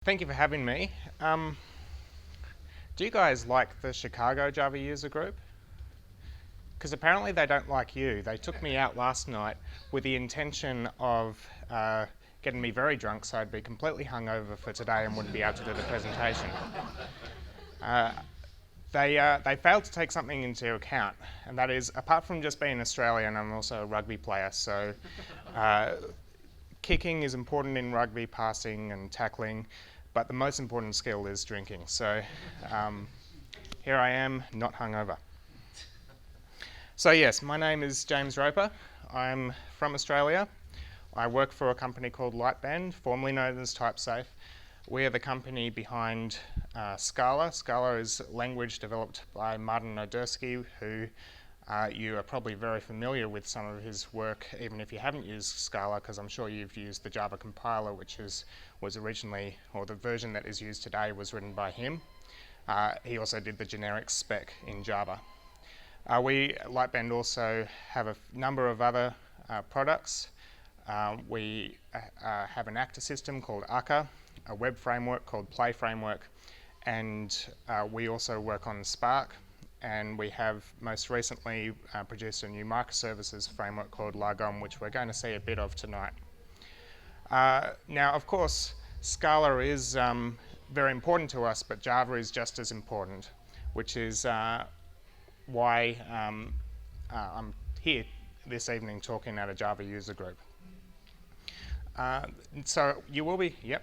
Thank you for having me. Do you guys like the Chicago Java user group? Because apparently they don't like you. They took me out last night with the intention of getting me very drunk so I'd be completely hungover for today and wouldn't be able to do the presentation. They failed to take something into account, and that is, apart from just being Australian, I'm also a rugby player, so kicking is important in rugby, passing and tackling, but the most important skill is drinking. So here I am, not hungover. So yes, my name is James Roper. I'm from Australia. I work for a company called Lightbend, formerly known as TypeSafe. We are the company behind Scala. Scala is language developed by Martin Odersky, who you are probably very familiar with some of his work, even if you haven't used Scala, because I'm sure you've used the Java compiler, which was originally, or the version that is used today was written by him. He also did the generic spec in Java. We at Lightbend also have a number of other products. We have an actor system called Akka, a web framework called Play Framework, and we also work on Spark, and we have most recently produced a new microservices framework called Lagom, which we're going to see a bit of tonight. Now, of course, Scala is very important to us, but Java is just as important, which is why I'm here this evening talking at a Java user group. So you will be, yep.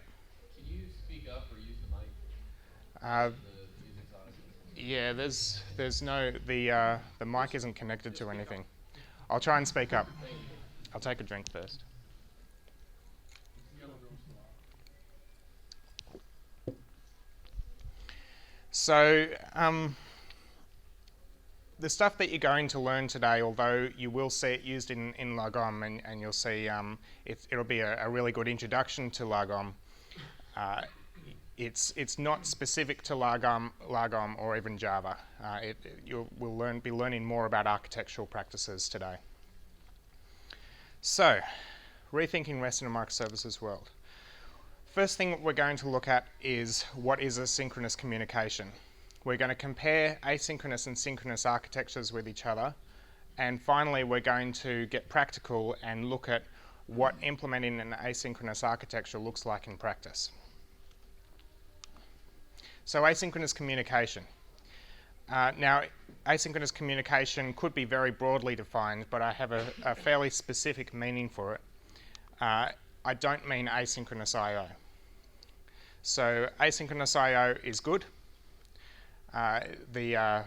Can you speak up or use the mic? Uh, The music's on. yeah, there's no, the mic isn't connected to anything. I'll try and speak up. I'll take a drink first. So the stuff that you're going to learn today, although you will see it used in Lagom, and you'll see it'll be a really good introduction to Lagom. It's not specific to Lagom or even Java. We'll be learning more about architectural practices today. So, rethinking REST in a microservices world. First thing we're going to look at is what is asynchronous communication. We're going to compare asynchronous and synchronous architectures with each other, and finally we're going to get practical and look at what implementing an asynchronous architecture looks like in practice. So asynchronous communication. Now, asynchronous communication could be very broadly defined, but I have a fairly specific meaning for it. I don't mean asynchronous I/O. So asynchronous I/O is good. The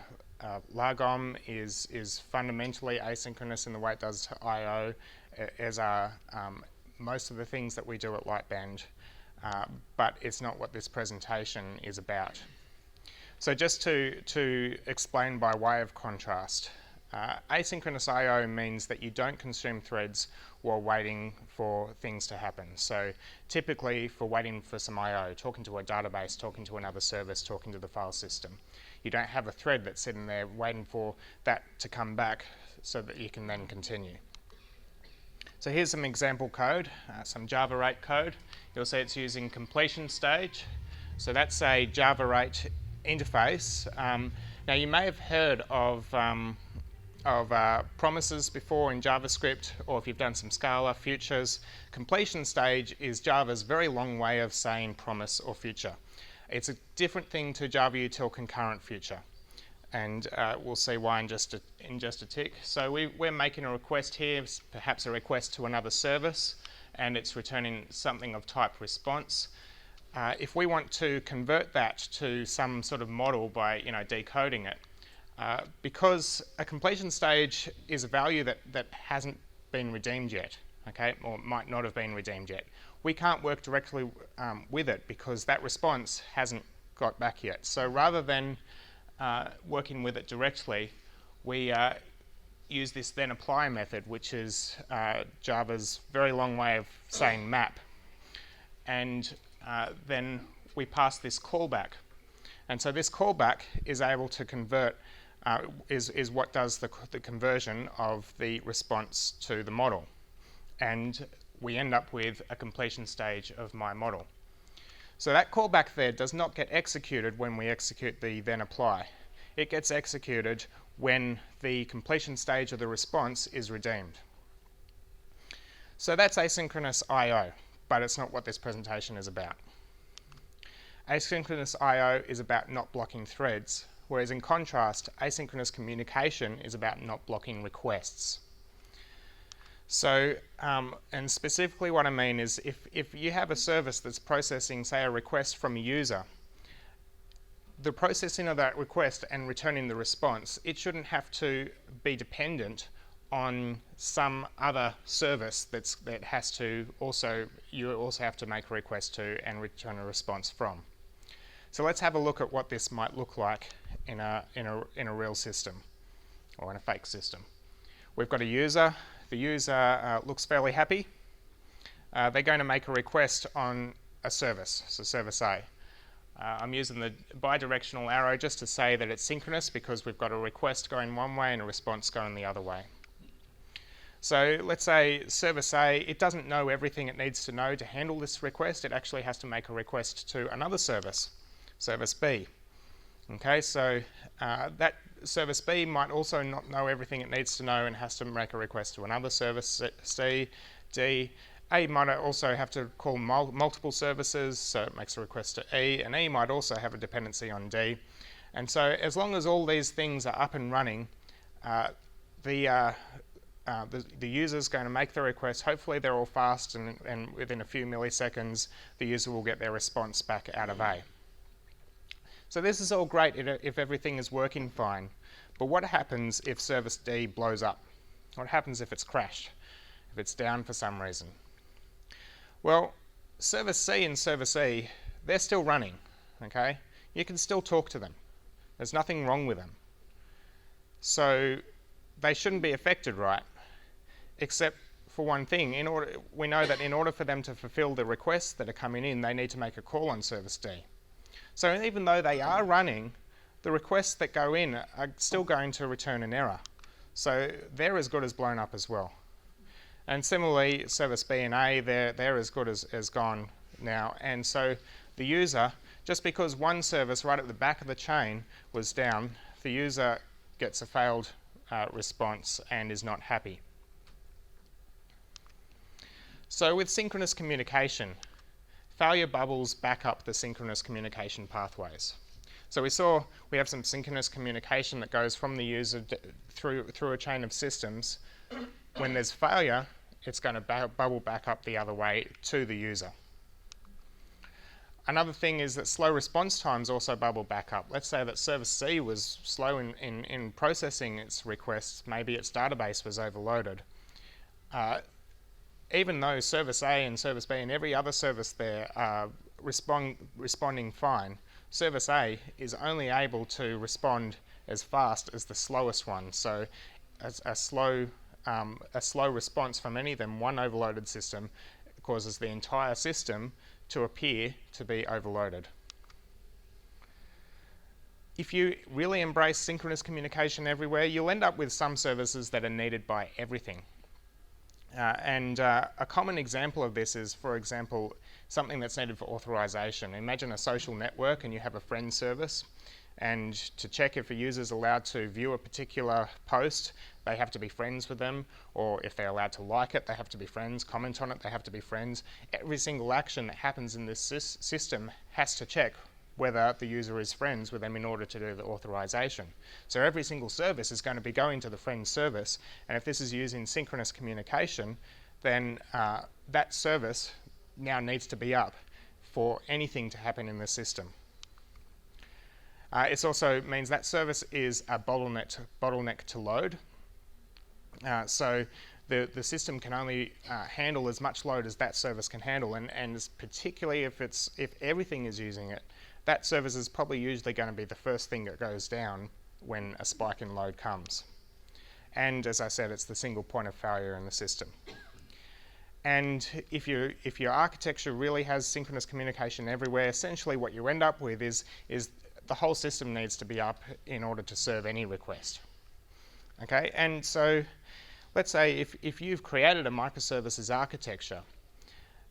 Lagom is fundamentally asynchronous in the way it does I/O, as are most of the things that we do at Lightbend, but it's not what this presentation is about. So just to explain by way of contrast, asynchronous I/O means that you don't consume threads while waiting for things to happen. So typically for waiting for some I/O, talking to a database, talking to another service, talking to the file system. You don't have a thread that's sitting there waiting for that to come back so that you can then continue. So here's some example code, some Java 8 code. You'll see it's using completion stage. So that's a Java 8 interface. Now you may have heard of promises before in JavaScript, or if you've done some Scala, futures. Completion stage is Java's very long way of saying promise or future. It's a different thing to Java util concurrent future, and we'll see why in just a tick. So we're making a request here, perhaps a request to another service, and it's returning something of type response. If we want to convert that to some sort of model by decoding it, because a completion stage is a value that hasn't been redeemed yet, okay, or might not have been redeemed yet. We can't work directly with it because that response hasn't got back yet. So rather than working with it directly, we use this then apply method, which is Java's very long way of saying map. And then we pass this callback. And so this callback is able to convert, is what does the conversion of the response to the model. And we end up with a completion stage of my model. So that callback there does not get executed when we execute the then apply. It gets executed when the completion stage of the response is redeemed. So that's asynchronous I/O, but it's not what this presentation is about. Asynchronous I/O is about not blocking threads, whereas in contrast, asynchronous communication is about not blocking requests. So, and specifically what I mean is if you have a service that's processing, say, a request from a user, the processing of that request and returning the response, it shouldn't have to be dependent on some other service that has to also, you also have to make a request to and return a response from. So let's have a look at what this might look like in a real system or in a fake system. We've got a user. The user looks fairly happy. They're going to make a request on a service, so service A. I'm using the bidirectional arrow just to say that it's synchronous because we've got a request going one way and a response going the other way. So let's say service A, it doesn't know everything it needs to know to handle this request. It actually has to make a request to another service, service B. Okay, so that service B might also not know everything it needs to know and has to make a request to another service, C, D. A might also have to call multiple services, so it makes a request to E, and E might also have a dependency on D. And so as long as all these things are up and running, the user's going to make the request. Hopefully they're all fast, and within a few milliseconds, the user will get their response back out of A. So this is all great if everything is working fine. But what happens if service D blows up? What happens if it's crashed, if it's down for some reason? Well, service C and service E, they're still running, okay? You can still talk to them. There's nothing wrong with them. So they shouldn't be affected, right? Except for one thing. We know that in order for them to fulfill the requests that are coming in, they need to make a call on service D. So even though they are running, the requests that go in are still going to return an error. So they're as good as blown up as well. And similarly, service B and A, they're as good as gone now. And so the user, just because one service right at the back of the chain was down, the user gets a failed response and is not happy. So with synchronous communication, failure bubbles back up the synchronous communication pathways. So we have some synchronous communication that goes from the user through a chain of systems. When there's failure, it's going to bubble back up the other way to the user. Another thing is that slow response times also bubble back up. Let's say that service C was slow in processing its requests. Maybe its database was overloaded. Even though service A and service B and every other service there are responding fine, service A is only able to respond as fast as the slowest one. So as a slow response from any of them, one overloaded system causes the entire system to appear to be overloaded. If you really embrace synchronous communication everywhere, you'll end up with some services that are needed by everything. A common example of this is, for example, something that's needed for authorization. Imagine a social network and you have a friend service, and to check if a user is allowed to view a particular post, they have to be friends with them, or if they're allowed to like it, they have to be friends, comment on it, they have to be friends. Every single action that happens in this system has to check whether the user is friends with them in order to do the authorization. So every single service is going to be going to the friend service, and if this is using synchronous communication, then that service now needs to be up for anything to happen in the system. It also means that service is a bottleneck to load. So the system can only handle as much load as that service can handle, and particularly if everything is using it, that service is probably usually going to be the first thing that goes down when a spike in load comes. And as I said, it's the single point of failure in the system. And if your architecture really has synchronous communication everywhere, essentially what you end up with is the whole system needs to be up in order to serve any request. Okay, and so let's say if you've created a microservices architecture,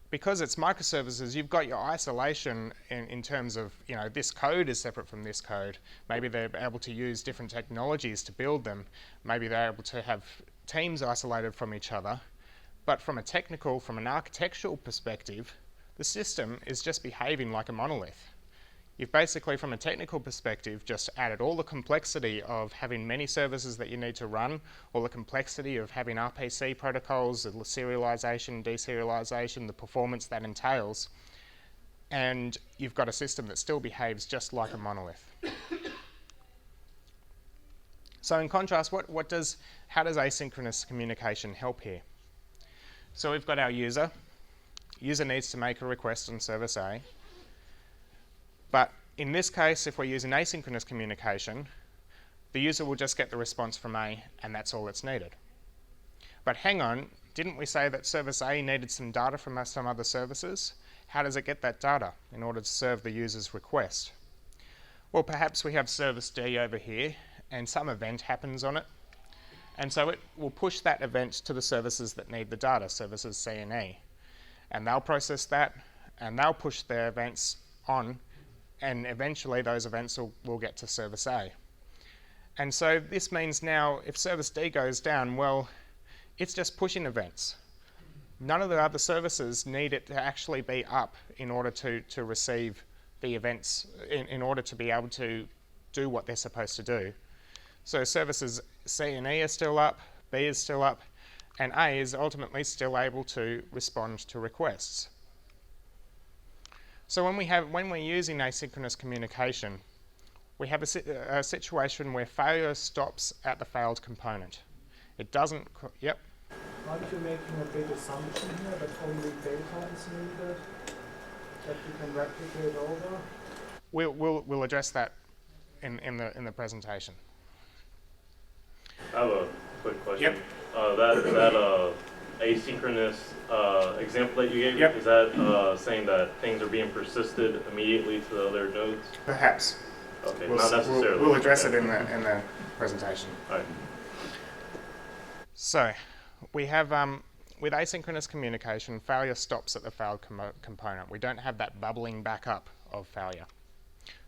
because it's microservices, you've got your isolation in terms of, this code is separate from this code. Maybe they're able to use different technologies to build them. Maybe they're able to have teams isolated from each other. But from an architectural perspective, the system is just behaving like a monolith. You've basically, from a technical perspective, just added all the complexity of having many services that you need to run, all the complexity of having RPC protocols, the serialization, deserialization, the performance that entails, and you've got a system that still behaves just like a monolith. So in contrast, how does asynchronous communication help here? So we've got our user. User needs to make a request on service A. But in this case, if we're using asynchronous communication, the user will just get the response from A, and that's all that's needed. But hang on, didn't we say that service A needed some data from some other services? How does it get that data in order to serve the user's request? Well, perhaps we have service D over here, and some event happens on it. And so it will push that event to the services that need the data, services C and E. And they'll process that, and they'll push their events on, and eventually those events will get to service A. And so this means now if service D goes down, well, it's just pushing events. None of the other services need it to actually be up in order to receive the events, in order to be able to do what they're supposed to do. So services C and E are still up, B is still up, and A is ultimately still able to respond to requests. So when we're using asynchronous communication, we have a situation where failure stops at the failed component. It doesn't. Yep. Aren't you making a big assumption here that only data is needed that you can replicate over? We'll address that in the presentation. I have a quick question. Yep. That asynchronous example that you gave, yep. Is that saying that things are being persisted immediately to the other nodes? Perhaps. Okay, not necessarily. We'll address it in the presentation. All right. So we have, with asynchronous communication, failure stops at the failed component. We don't have that bubbling back up of failure.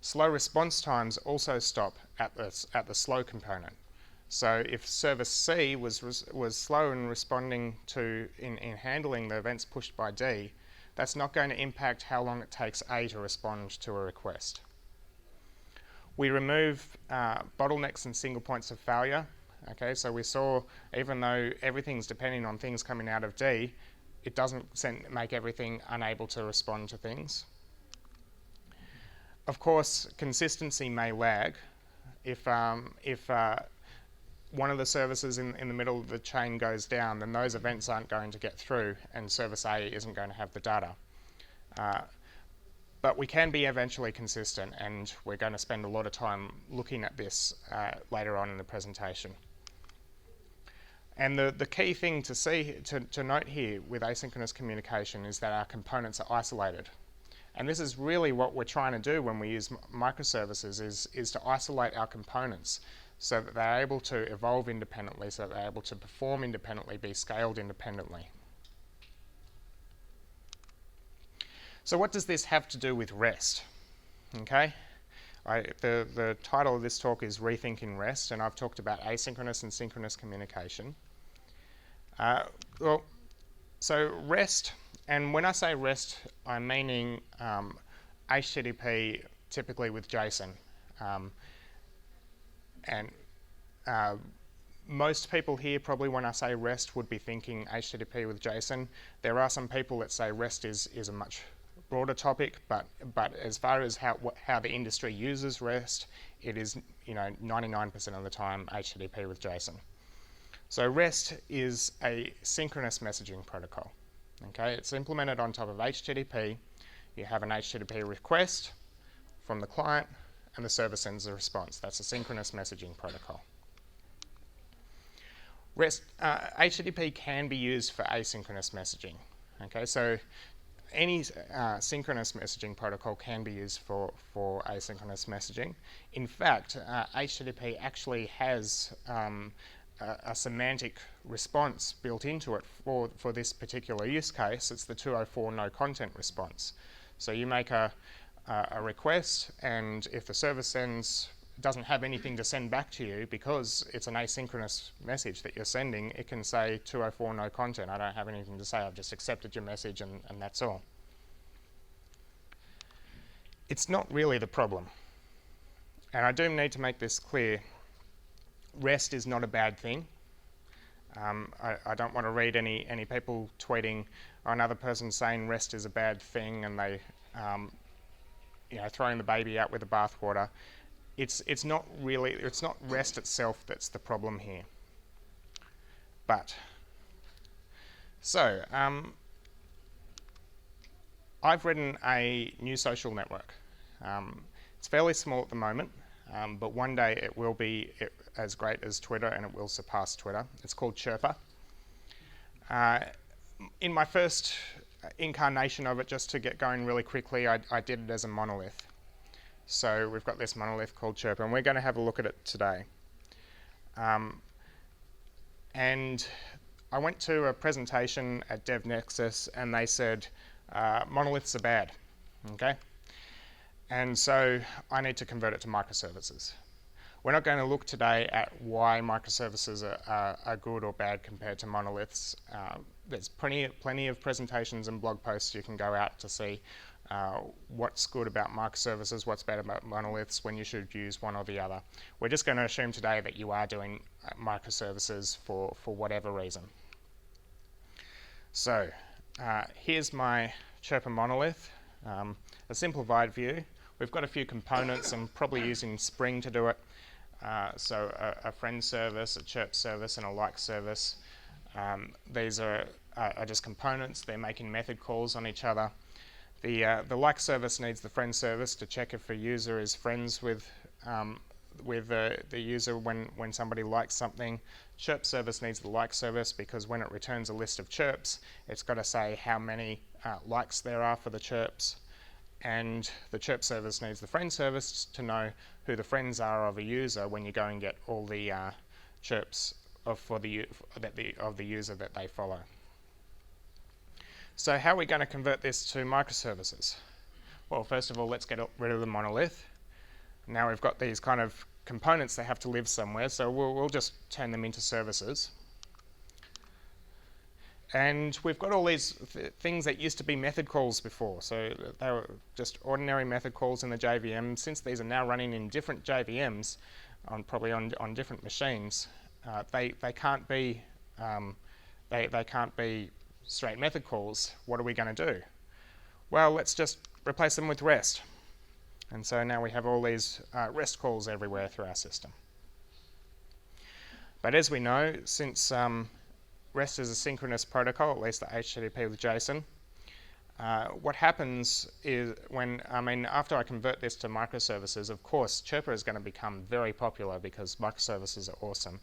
Slow response times also stop at the slow component. So if service C was slow in responding in handling the events pushed by D, that's not going to impact how long it takes A to respond to a request. We remove bottlenecks and single points of failure. Okay, so we saw even though everything's depending on things coming out of D, it doesn't make everything unable to respond to things. Of course, consistency may lag. If one of the services in the middle of the chain goes down, then those events aren't going to get through and service A isn't going to have the data. But we can be eventually consistent, and we're going to spend a lot of time looking at this later on in the presentation. And the key thing to note here with asynchronous communication is that our components are isolated. And this is really what we're trying to do when we use microservices is to isolate our components so that they're able to evolve independently, so that they're able to perform independently, be scaled independently. So what does this have to do with REST? Okay, the title of this talk is Rethinking REST, and I've talked about asynchronous and synchronous communication. So REST, and when I say REST, I'm meaning HTTP typically with JSON. Most people here probably when I say REST would be thinking HTTP with JSON. There are some people that say REST is a much broader topic, but as far as how the industry uses REST, it is 99% of the time HTTP with JSON. So REST is a synchronous messaging protocol. Okay, it's implemented on top of HTTP. You have an HTTP request from the client, and the server sends a response. That's a synchronous messaging protocol. REST, HTTP can be used for asynchronous messaging. Okay, so any synchronous messaging protocol can be used for asynchronous messaging. In fact, HTTP actually has a semantic response built into it for this particular use case. It's the 204 no content response. So you make a request, and if the server doesn't have anything to send back to you because it's an asynchronous message that you're sending, it can say 204 no content. I don't have anything to say. I've just accepted your message and that's all. It's not really the problem. And I do need to make this clear. REST is not a bad thing. I don't want to read any people tweeting or another person saying REST is a bad thing and they throwing the baby out with the bathwater. It's not REST itself that's the problem here. But so I've written a new social network. It's fairly small at the moment, but one day it will be as great as Twitter, and it will surpass Twitter. It's called Chirper. In my first incarnation of it, just to get going really quickly, I did it as a monolith. So we've got this monolith called Chirper, and we're going to have a look at it today. And I went to a presentation at DevNexus, and they said, monoliths are bad, okay? And so I need to convert it to microservices. We're not going to look today at why microservices are good or bad compared to monoliths. There's plenty of presentations and blog posts you can go out to see what's good about microservices, what's bad about monoliths, when you should use one or the other. We're just going to assume today that you are doing microservices for whatever reason. So here's my Chirper monolith, a simplified view. We've got a few components. I'm probably using Spring to do it. So a friend service, a chirp service, and a like service. These are just components. They're making method calls on each other. The like service needs the friend service to check if a user is friends with the user when somebody likes something. Chirp service needs the like service because when it returns a list of chirps, it's got to say how many likes there are for the chirps. And the chirp service needs the friend service to know who the friends are of a user when you go and get all the chirps of the user that they follow. So how are we going to convert this to microservices? Well, first of all, let's get rid of the monolith. Now we've got these kind of components that have to live somewhere, so we'll just turn them into services. And we've got all these things that used to be method calls before. So they were just ordinary method calls in the JVM. Since these are now running in different JVMs, probably on different machines, they can't be straight method calls. What are we going to do? Well, let's just replace them with REST. And so now we have all these REST calls everywhere through our system. But as we know, since REST is a synchronous protocol, at least the HTTP with JSON. What happens is after I convert this to microservices, of course, Chirper is going to become very popular because microservices are awesome.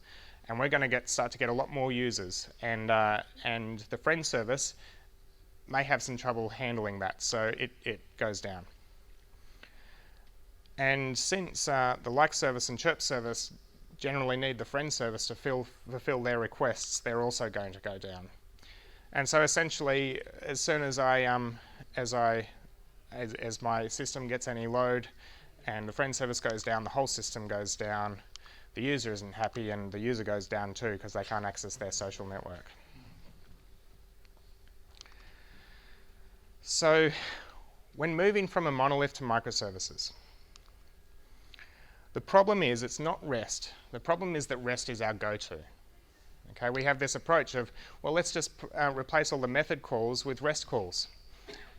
And we're going to start to get a lot more users. And the friend service may have some trouble handling that, so it goes down. And since the like service and chirp service generally need the friend service to fulfill their requests, they're also going to go down. And so essentially, as soon as as my system gets any load and the friend service goes down, the whole system goes down. The user isn't happy, and the user goes down too because they can't access their social network. So when moving from a monolith to microservices, the problem is it's not REST. The problem is that REST is our go-to. Okay, we have this approach of, well, let's just replace all the method calls with REST calls.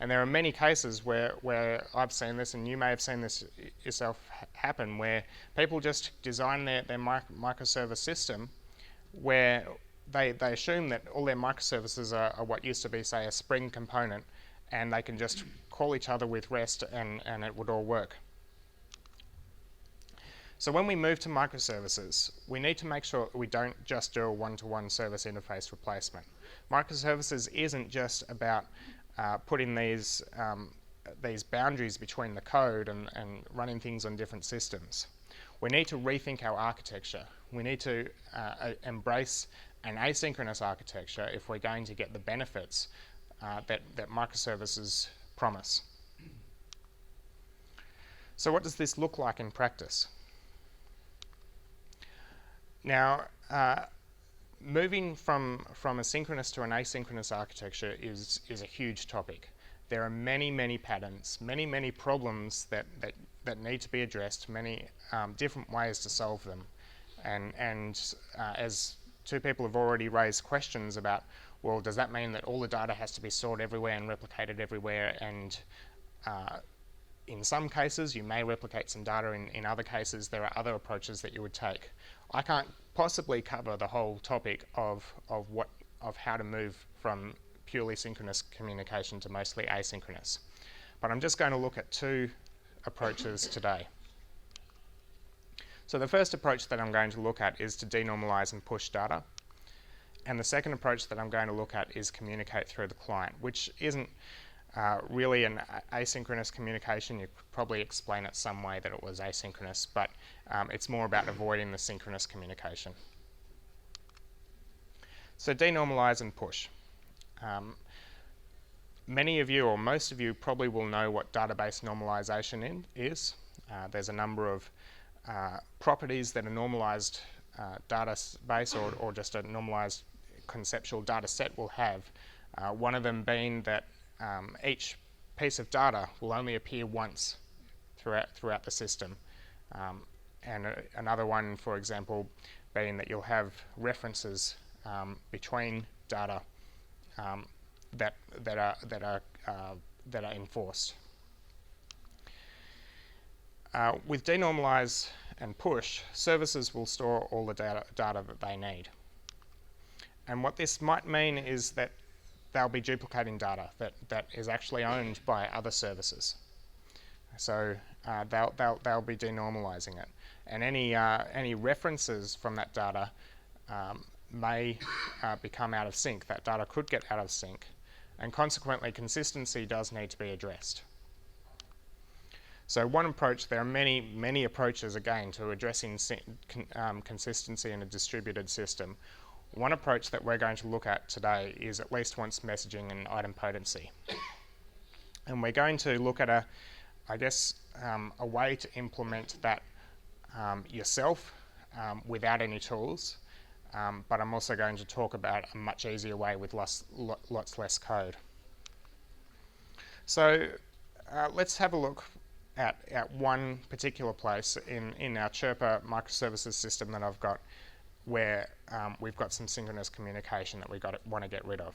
And there are many cases where I've seen this, and you may have seen this yourself happen, where people just design their microservice system where they assume that all their microservices are what used to be, say, a Spring component, and they can just call each other with REST and it would all work. So when we move to microservices, we need to make sure that we don't just do a one-to-one service interface replacement. Microservices isn't just about putting these boundaries between the code and running things on different systems. we need to rethink our architecture. We need to embrace an asynchronous architecture if we're going to get the benefits that microservices promise. So what does this look like in practice? Now, moving from a synchronous to an asynchronous architecture is a huge topic. There are many patterns, many problems that need to be addressed, many different ways to solve them. And as two people have already raised questions about, well, does that mean that all the data has to be stored everywhere and replicated everywhere? And in some cases, you may replicate some data. In other cases, there are other approaches that you would take. I can't possibly cover the whole topic of how to move from purely synchronous communication to mostly asynchronous. But I'm just going to look at two approaches today. So the first approach that I'm going to look at is to denormalize and push data. And the second approach that I'm going to look at is communicate through the client, which isn't really an asynchronous communication. You could probably explain it some way that it was asynchronous, but it's more about avoiding the synchronous communication. So denormalize and push. Many of you, or most of you, probably will know what database normalization is. There's a number of properties that a normalized database or just a normalized conceptual data set will have. One of them being that each piece of data will only appear once throughout the system. And another one, for example, being that you'll have references between data that are enforced. With denormalize and push, services will store all the data that they need. And what this might mean is that they'll be duplicating data that is actually owned by other services. So they'll be denormalizing it, and any references from that data may become out of sync. That data could get out of sync, and consequently consistency does need to be addressed. So one approach, there are many approaches again to addressing consistency in a distributed system. One approach that we're going to look at today is at least once messaging and idempotency. And we're going to look at a way to implement that yourself without any tools. But I'm also going to talk about a much easier way with lots less code. So let's have a look at one particular place in our Chirper microservices system that I've got, where we've got some synchronous communication that we want to get rid of.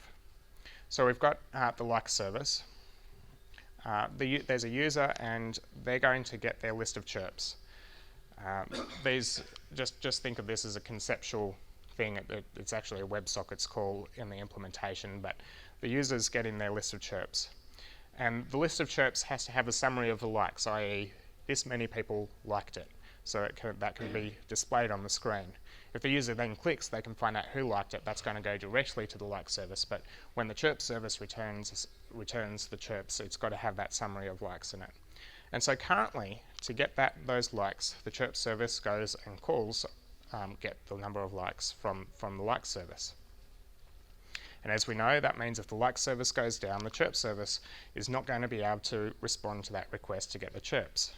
So we've got the like service. There's a user, and they're going to get their list of chirps. These just think of this as a conceptual thing. It's actually a WebSockets call in the implementation, but the user's getting their list of chirps. And the list of chirps has to have a summary of the likes, i.e. this many people liked it. So that can be displayed on the screen. If the user then clicks, they can find out who liked it. That's going to go directly to the like service. But when the chirp service returns the chirps, it's got to have that summary of likes in it. And so currently, to get those likes, the chirp service goes and calls get the number of likes from the like service. And as we know, that means if the like service goes down, the chirp service is not going to be able to respond to that request to get the chirps.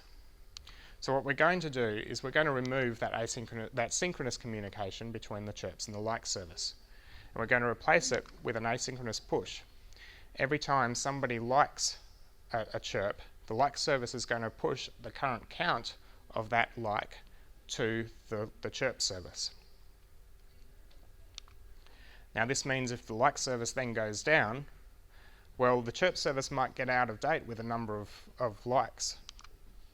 So what we're going to do is we're going to remove that synchronous communication between the chirps and the like service. And we're going to replace it with an asynchronous push. Every time somebody likes a chirp, the like service is going to push the current count of that like to the chirp service. Now this means if the like service then goes down, well, the chirp service might get out of date with a number of likes,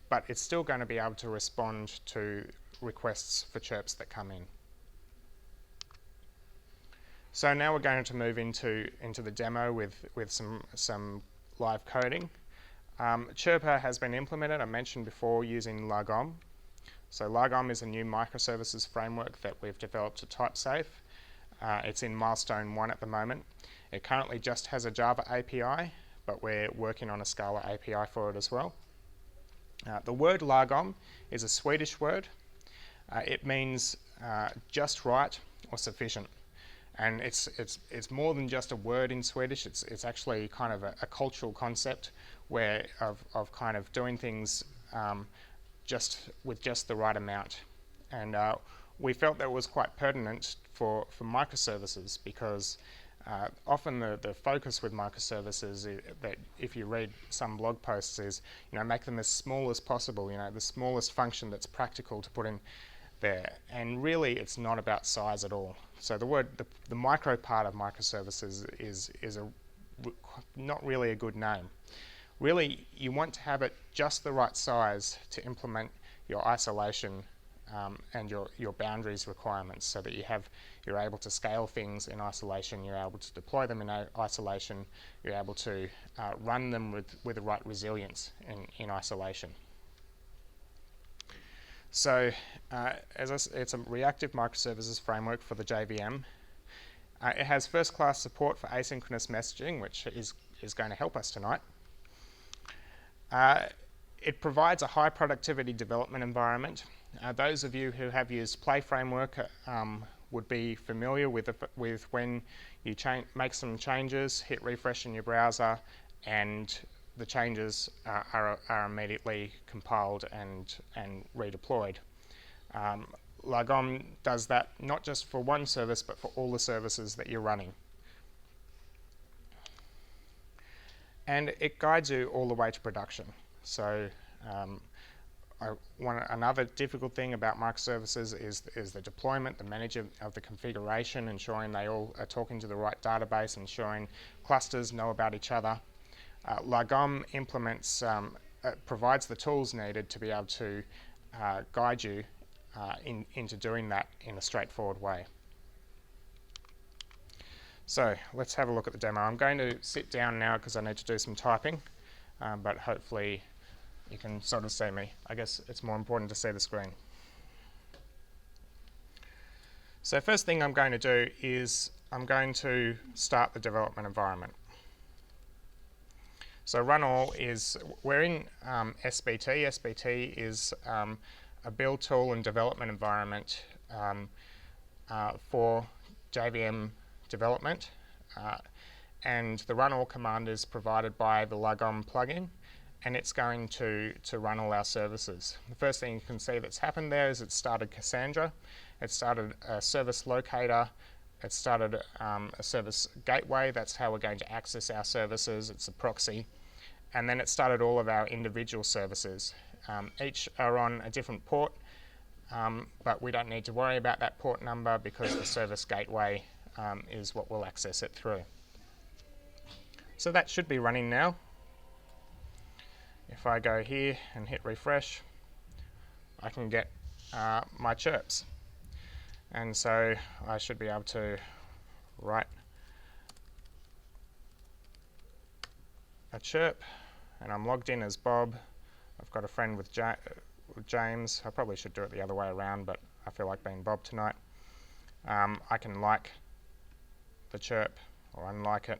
but it's still going to be able to respond to requests for chirps that come in. So now we're going to move into the demo with some live coding. Chirper has been implemented, I mentioned before, using Lagom. So Lagom is a new microservices framework that we've developed to TypeSafe. It's in milestone 1 at the moment. It currently just has a Java API, but we're working on a Scala API for it as well. The word Lagom is a Swedish word, It means just right or sufficient. And it's more than just a word in Swedish. It's actually kind of a cultural concept where of kind of doing things just with just the right amount. And we felt that was quite pertinent for microservices, because often the focus with microservices is that, if you read some blog posts, is make them as small as possible. The smallest function that's practical to put in there. And really, it's not about size at all. So the micro part of microservices is not really a good name. Really, you want to have it just the right size to implement your isolation and your boundaries requirements, so that you're able to scale things in isolation, you're able to deploy them in isolation, you're able to run them with the right resilience in isolation. So it's a reactive microservices framework for the JVM. It has first-class support for asynchronous messaging, which is going to help us tonight. It provides a high productivity development environment. Those of you who have used Play Framework would be familiar with when you make some changes, hit refresh in your browser, and the changes are immediately compiled and redeployed. Lagom does that not just for one service, but for all the services that you're running. And it guides you all the way to production. So another difficult thing about microservices is the deployment, the management of the configuration, ensuring they all are talking to the right database, ensuring clusters know about each other. Lagom provides the tools needed to be able to guide you into doing that in a straightforward way. So let's have a look at the demo. I'm going to sit down now because I need to do some typing, but hopefully you can sort of see me. I guess it's more important to see the screen. So first thing I'm going to do is I'm going to start the development environment. So run all we're in SBT. SBT is a build tool and development environment for JVM development. And the run all command is provided by the Lagom plugin, and it's going to run all our services. The first thing you can see that's happened there is it started Cassandra. It started a service locator. It started a service gateway. That's how we're going to access our services. It's a proxy. And then it started all of our individual services. Each are on a different port, but we don't need to worry about that port number because the service gateway is what will access it through. So that should be running now. If I go here and hit refresh, I can get my chirps. And so I should be able to write a chirp, and I'm logged in as Bob. I've got a friend with James. I probably should do it the other way around, but I feel like being Bob tonight. I can like the chirp or unlike it,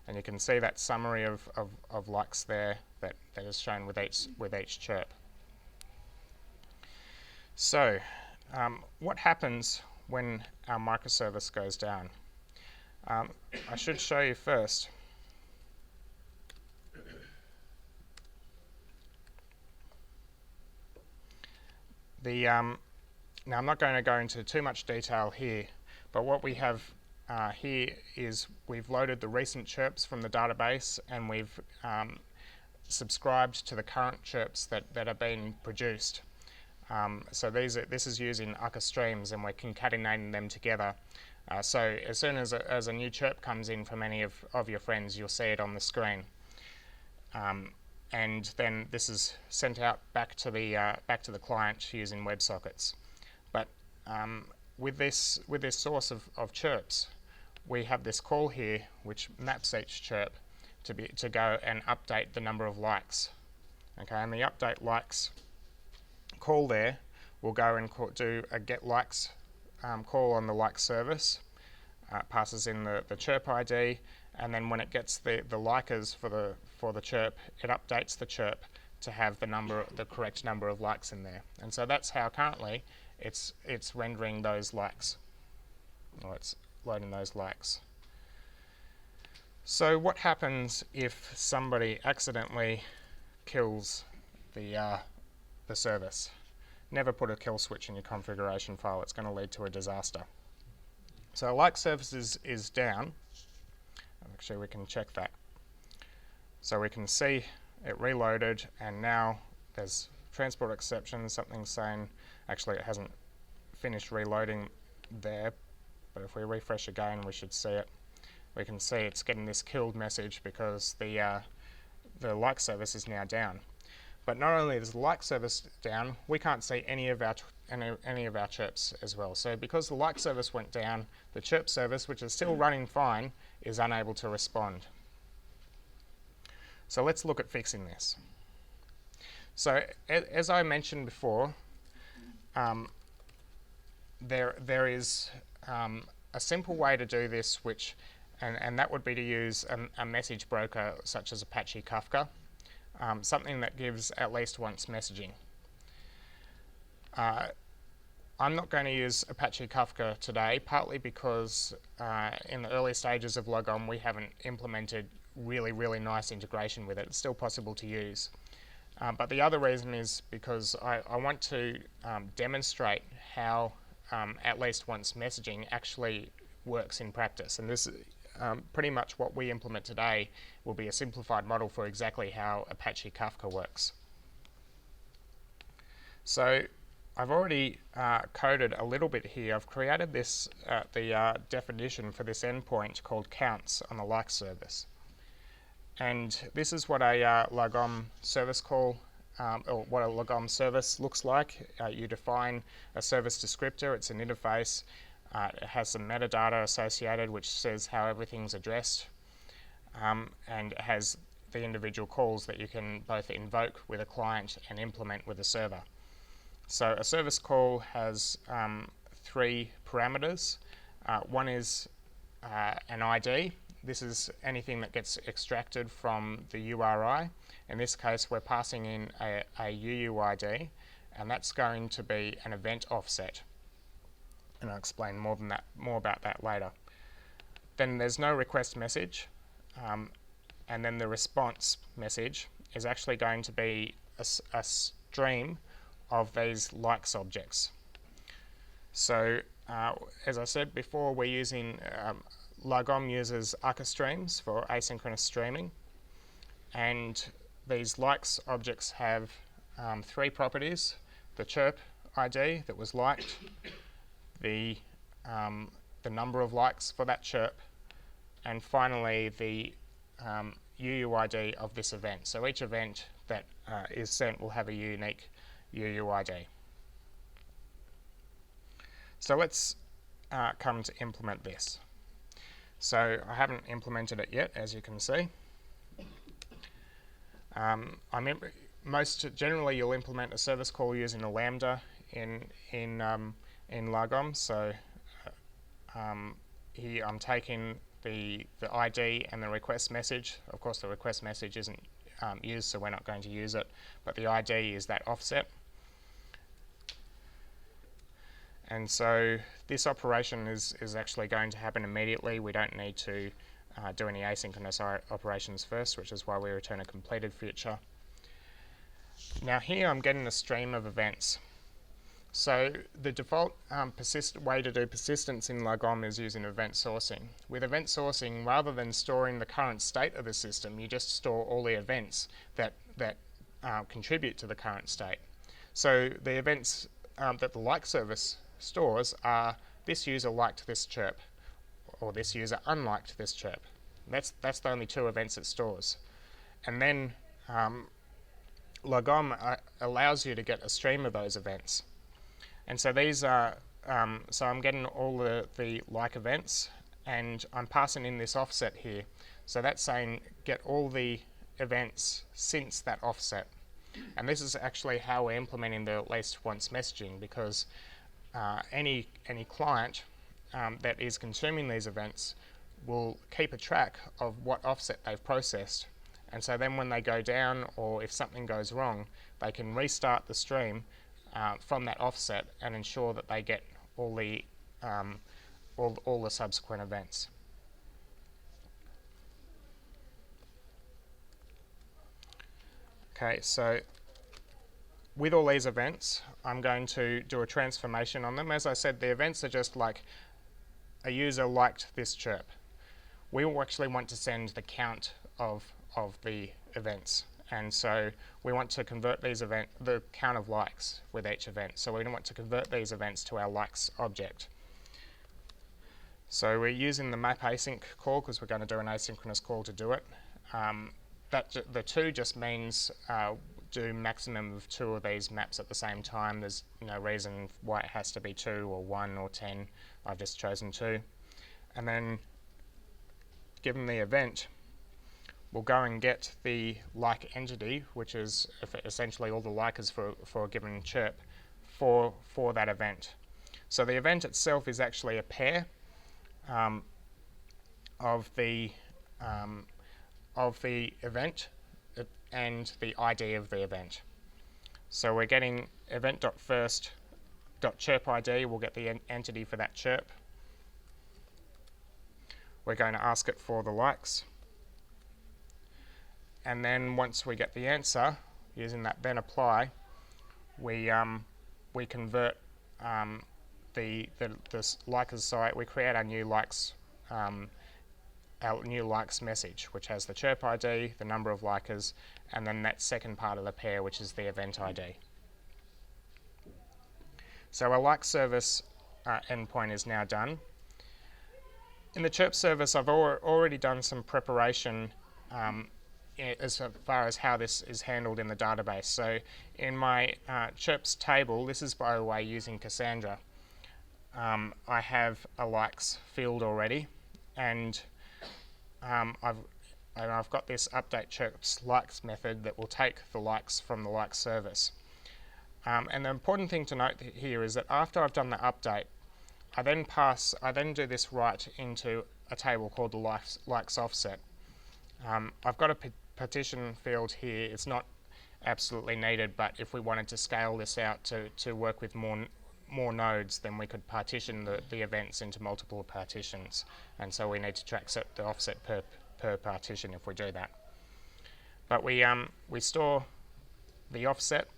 and you can see that summary of likes there that is shown with each chirp. So what happens when our microservice goes down? I should show you first. Now I'm not going to go into too much detail here, but what we have here is we've loaded the recent chirps from the database, and we've subscribed to the current chirps that are being produced. So this is using Akka streams, and we're concatenating them together. So as soon as a new chirp comes in from any of your friends, you'll see it on the screen. And then this is sent out back to the client using WebSockets. But with this source of chirps, we have this call here which maps each chirp to go and update the number of likes. Okay, and the update likes call there will go and do a get likes call on the like service. Passes in the chirp ID, and then when it gets the likers for the chirp, it updates the chirp to have the correct number of likes in there. And so that's how currently it's rendering those likes, or it's loading those likes. So what happens if somebody accidentally kills the service? Never put a kill switch in your configuration file. It's going to lead to a disaster. So like services is down. Actually, we can check that. So we can see it reloaded, and now there's transport exceptions. Something saying, actually it hasn't finished reloading there, but if we refresh again, we should see it. We can see it's getting this killed message because the like service is now down. But not only is the like service down, we can't see any of our chirps as well. So because the like service went down, the chirp service, which is still running fine, is unable to respond. So let's look at fixing this. So as I mentioned before, there is a simple way to do this, and that would be to use a message broker such as Apache Kafka. Something that gives at least once messaging. I'm not going to use Apache Kafka today, partly because in the early stages of Logom we haven't implemented really nice integration with it. It's still possible to use. But the other reason is because I want to demonstrate how at least once messaging actually works in practice. And this pretty much what we implement today will be a simplified model for exactly how Apache Kafka works. So I've already coded a little bit here. I've created this the definition for this endpoint called counts on the like service. And this is what a Logom service call, or what a Logom service looks like. You define a service descriptor. It's an interface. It has some metadata associated which says how everything's addressed, and it has the individual calls that you can both invoke with a client and implement with a server. So a service call has 3 parameters. One is an ID. This is anything that gets extracted from the URI. In this case, we're passing in a UUID, and that's going to be an event offset. And I'll explain more about that later. Then there's no request message, and then the response message is actually going to be a stream of these likes objects. So as I said before, we're using Logom uses Akka streams for asynchronous streaming, and these likes objects have 3 properties: the chirp ID that was liked, the number of likes for that chirp, and finally the UUID of this event. So each event that is sent will have a unique UUID. So let's come to implement this. So I haven't implemented it yet, as you can see. Most generally, you'll implement a service call using a Lambda in Logom. So here I'm taking the ID and the request message. Of course, the request message isn't used, so we're not going to use it. But the ID is that offset. And so this operation is actually going to happen immediately. We don't need to do any asynchronous operations first, which is why we return a completed feature. Now here I'm getting a stream of events. So the default way to do persistence in Logom is using event sourcing. With event sourcing, rather than storing the current state of the system, you just store all the events that contribute to the current state. So the events that the like service stores are: this user liked this chirp, or this user unliked this chirp. That's the only 2 events it stores. And then Logom allows you to get a stream of those events. And so these are, so I'm getting all the like events, and I'm passing in this offset here. So that's saying get all the events since that offset. And this is actually how we're implementing the at least once messaging, because any client that is consuming these events will keep a track of what offset they've processed, And so then when they go down, or if something goes wrong, they can restart the stream from that offset and ensure that they get all the all the subsequent events. Okay, so with all these events, I'm going to do a transformation on them. As I said, the events are just like a user liked this chirp. We will actually want to send the count of the events. And so we want to convert the count of likes with each event. So we want to convert these events to our likes object. So we're using the map async call because we're going to do an asynchronous call to do it. The 2 just means do maximum of 2 of these maps at the same time. There's no reason why it has to be 2 or 1 or 10. I've just chosen 2. And then given the event, we'll go and get the like entity, which is essentially all the likers for a given chirp for that event. So the event itself is actually a pair of the event and the ID of the event. So we're getting event.first.chirp ID. We'll get the entity for that chirp. We're going to ask it for the likes. And then once we get the answer, using that then apply, we convert the likers site. We create our new likes message, which has the chirp ID, the number of likers, and then that second part of the pair, which is the event ID. So our like service endpoint is now done. In the chirp service, I've already done some preparation as far as how this is handled in the database. So in my chirps table, this is by the way using Cassandra. I have a likes field already, and I've got this update chirps likes method that will take the likes from the likes service. And the important thing to note here is that after I've done the update, I then do this right into a table called the likes offset. I've got a partition field here. It's not absolutely needed, but if we wanted to scale this out to work with more nodes, then we could partition the events into multiple partitions, and so we need to track the offset per partition if we do that. But we store the offset,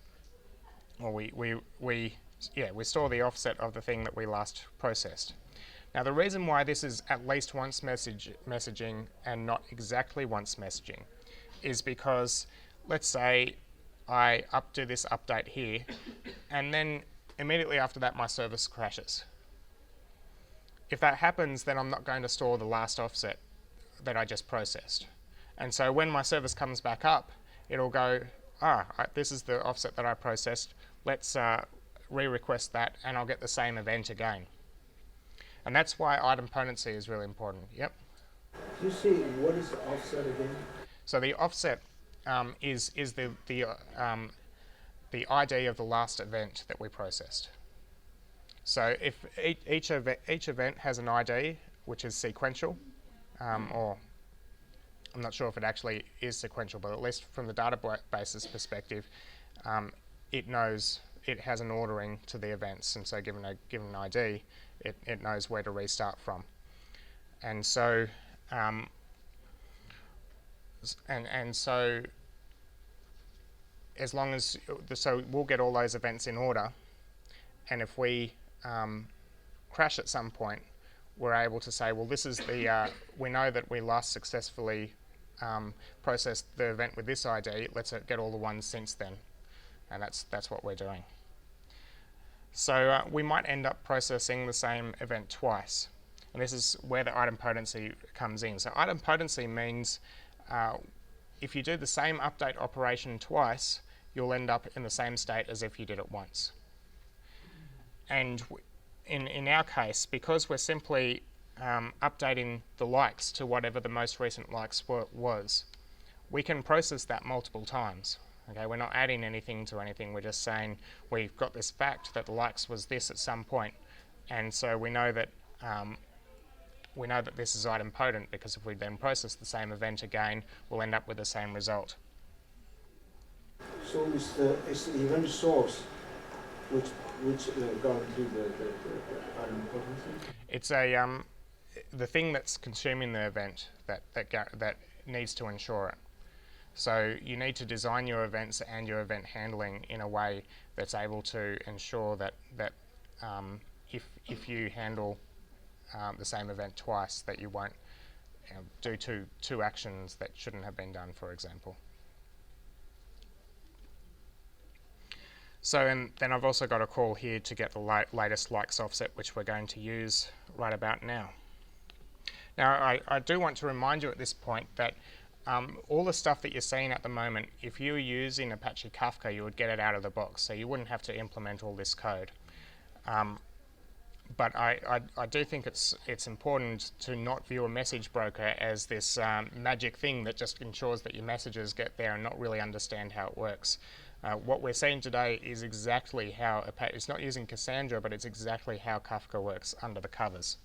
or we store the offset of the thing that we last processed. Now the reason why this is at least once messaging and not exactly once messaging is because, let's say I do this update here, and then immediately after that my service crashes. If that happens, then I'm not going to store the last offset that I just processed. And so when my service comes back up, it'll go, this is the offset that I processed, let's re-request that, and I'll get the same event again. And that's why idempotency is really important. Yep. You see, what is the offset again? So the offset is the ID of the last event that we processed. So if each event has an ID which is sequential, or I'm not sure if it actually is sequential, but at least from the database's perspective, it knows it has an ordering to the events, and so given an ID, it knows where to restart from. And so so as long as we'll get all those events in order, and if we crash at some point, we're able to say, well, this is we know that we last successfully processed the event with this ID. Let's get all the ones since then, and that's what we're doing. So we might end up processing the same event twice, and this is where the idempotency comes in. So idempotency means if you do the same update operation twice, you'll end up in the same state as if you did it once. And in our case, because we're simply updating the likes to whatever the most recent likes was, we can process that multiple times. Okay, we're not adding anything to anything, we're just saying we've got this fact that the likes was this at some point, and so we know that we know that this is idempotent because if we then process the same event again, we'll end up with the same result. So is the event source which guarantee the idempotency? It's the thing that's consuming the event that needs to ensure it. So you need to design your events and your event handling in a way that's able to ensure that if you handle the same event twice, that you won't do two actions that shouldn't have been done, for example. So, and then I've also got a call here to get the latest likes offset, which we're going to use right about now. Now, I do want to remind you at this point that all the stuff that you're seeing at the moment, if you were using Apache Kafka, you would get it out of the box, so you wouldn't have to implement all this code. But I do think it's important to not view a message broker as this magic thing that just ensures that your messages get there and not really understand how it works. What we're seeing today is exactly how it's not using Cassandra, but it's exactly how Kafka works under the covers.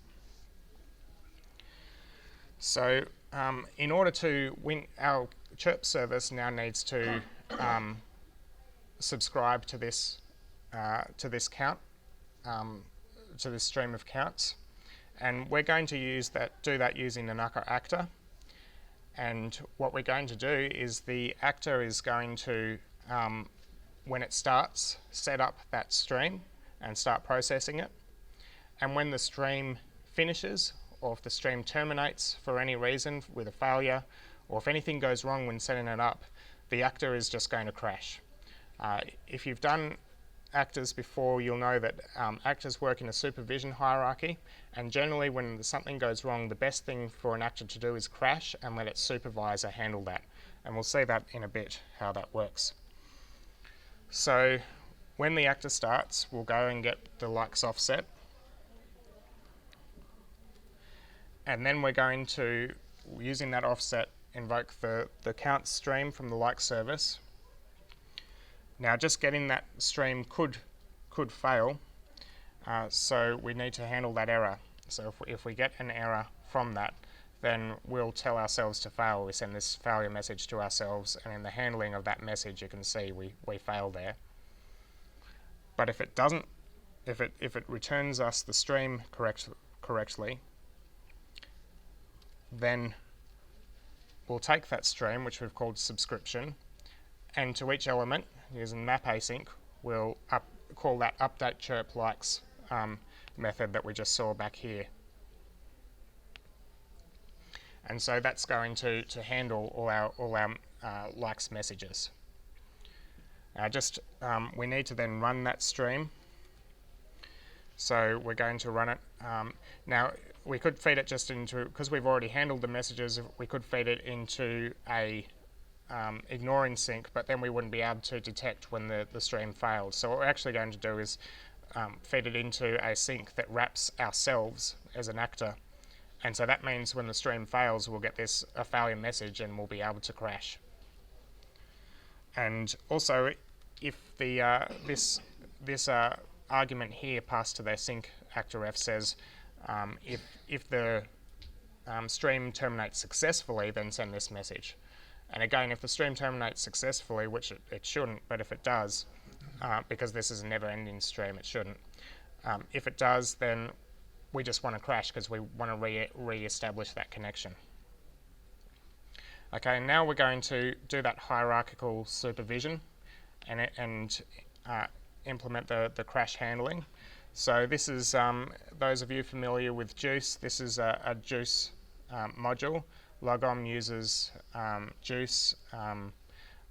So in order to win, our chirp service now needs to subscribe to this count, to this stream of counts, and we're going to do that using the Nucker actor. And what we're going to do is the actor is going to, when it starts, set up that stream and start processing it. And when the stream finishes, or if the stream terminates for any reason with a failure, or if anything goes wrong when setting it up, the actor is just going to crash. If you've done actors before, you'll know that actors work in a supervision hierarchy, and generally when something goes wrong, the best thing for an actor to do is crash and let its supervisor handle that. And we'll see that in a bit, how that works. So when the actor starts, we'll go and get the likes offset. And then we're going to, using that offset, invoke the count stream from the like service. Now just getting that stream could fail, so we need to handle that error. So if we get an error from that, then we'll tell ourselves to fail. We send this failure message to ourselves, and in the handling of that message you can see we fail there. But if it doesn't, if it returns us the stream correctly, then we'll take that stream, which we've called subscription, and to each element, using map async, we'll call that update chirp likes method that we just saw back here. And so that's going to handle all our likes messages. We need to then run that stream. So we're going to run it. Now we could feed it just into, because we've already handled the messages, we could feed it into a ignoring sync, but then we wouldn't be able to detect when the stream failed. So what we're actually going to do is feed it into a sync that wraps ourselves as an actor. And so that means when the stream fails, we'll get a failure message and we'll be able to crash. And also, if this argument here passed to their sync actor F says, if the stream terminates successfully, then send this message. And again, if the stream terminates successfully, which it shouldn't, but if it does, because this is a never-ending stream, it shouldn't. If it does, then we just want to crash because we want to re-establish that connection. Okay, now we're going to do that hierarchical supervision and implement the crash handling. So this is, those of you familiar with Juice, this is a Juice module. Logom uses Juice.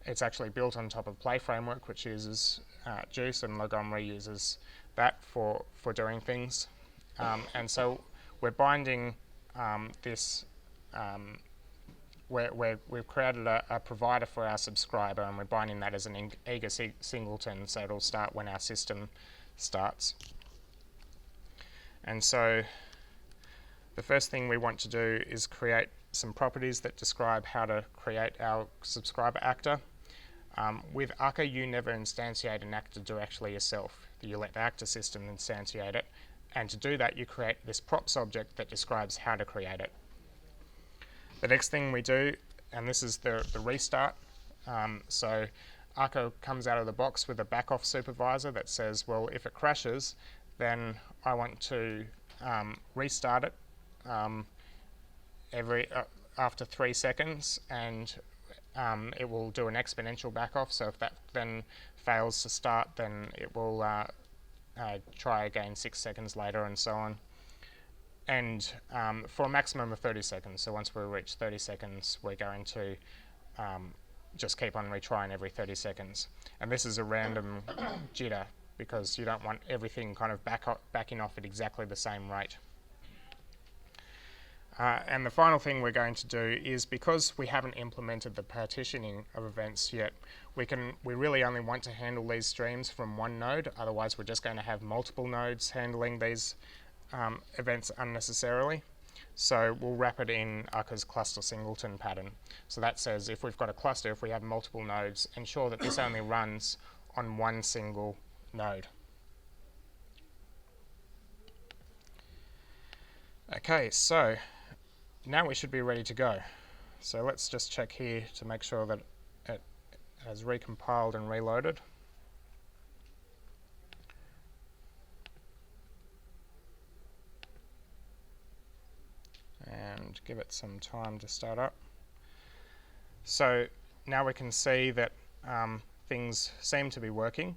It's actually built on top of Play Framework, which uses Juice, and Logom reuses that for doing things. And so we're binding this, we've created a provider for our subscriber, and we're binding that as an eager singleton, so it'll start when our system starts. And so the first thing we want to do is create some properties that describe how to create our subscriber actor. With Akka, you never instantiate an actor directly yourself. You let the actor system instantiate it, And to do that, you create this props object that describes how to create it. The next thing we do, and this is the restart, so Arco comes out of the box with a back-off supervisor that says, well, if it crashes, then I want to restart it after 3 seconds, and it will do an exponential back-off. So if that then fails to start, then it will try again 6 seconds later, and so on. And for a maximum of 30 seconds. So once we reach 30 seconds, we're going to just keep on retrying every 30 seconds. And this is a random jitter because you don't want everything kind of backing off at exactly the same rate. And the final thing we're going to do is, because we haven't implemented the partitioning of events yet, we really only want to handle these streams from one node. Otherwise, we're just going to have multiple nodes handling these events unnecessarily. So we'll wrap it in Arco's cluster singleton pattern. So that says if we've got a cluster, if we have multiple nodes, ensure that this only runs on one single node. Okay, so now we should be ready to go. So let's just check here to make sure that it has recompiled and reloaded. And give it some time to start up. So now we can see that things seem to be working.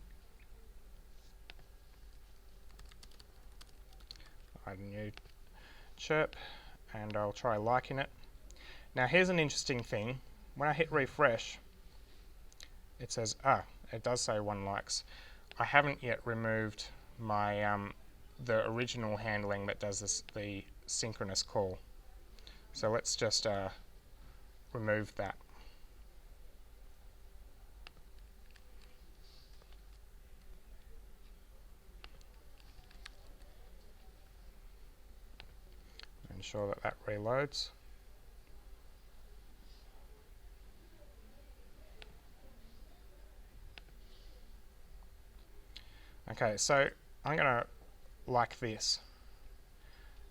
Add a new chirp, and I'll try liking it. Now here's an interesting thing. When I hit refresh, it says, it does say 1 likes. I haven't yet removed my the original handling that does the synchronous call. So let's just remove that. Ensure that that reloads. Okay, so I'm going to like this,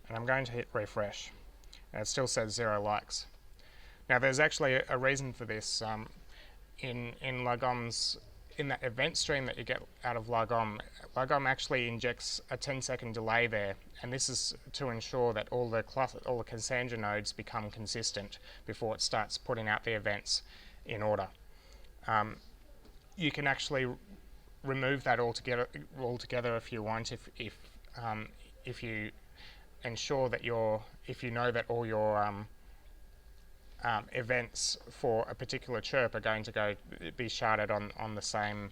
and I'm going to hit refresh, and it still says 0 likes. Now there's actually a reason for this. In Lagom's, in that event stream that you get out of Lagom actually injects a 10-second delay there, and this is to ensure that all the Cassandra nodes become consistent before it starts putting out the events in order. You can actually remove that altogether if you want, if you ensure that if you know that all your events for a particular chirp are going to be sharded on the same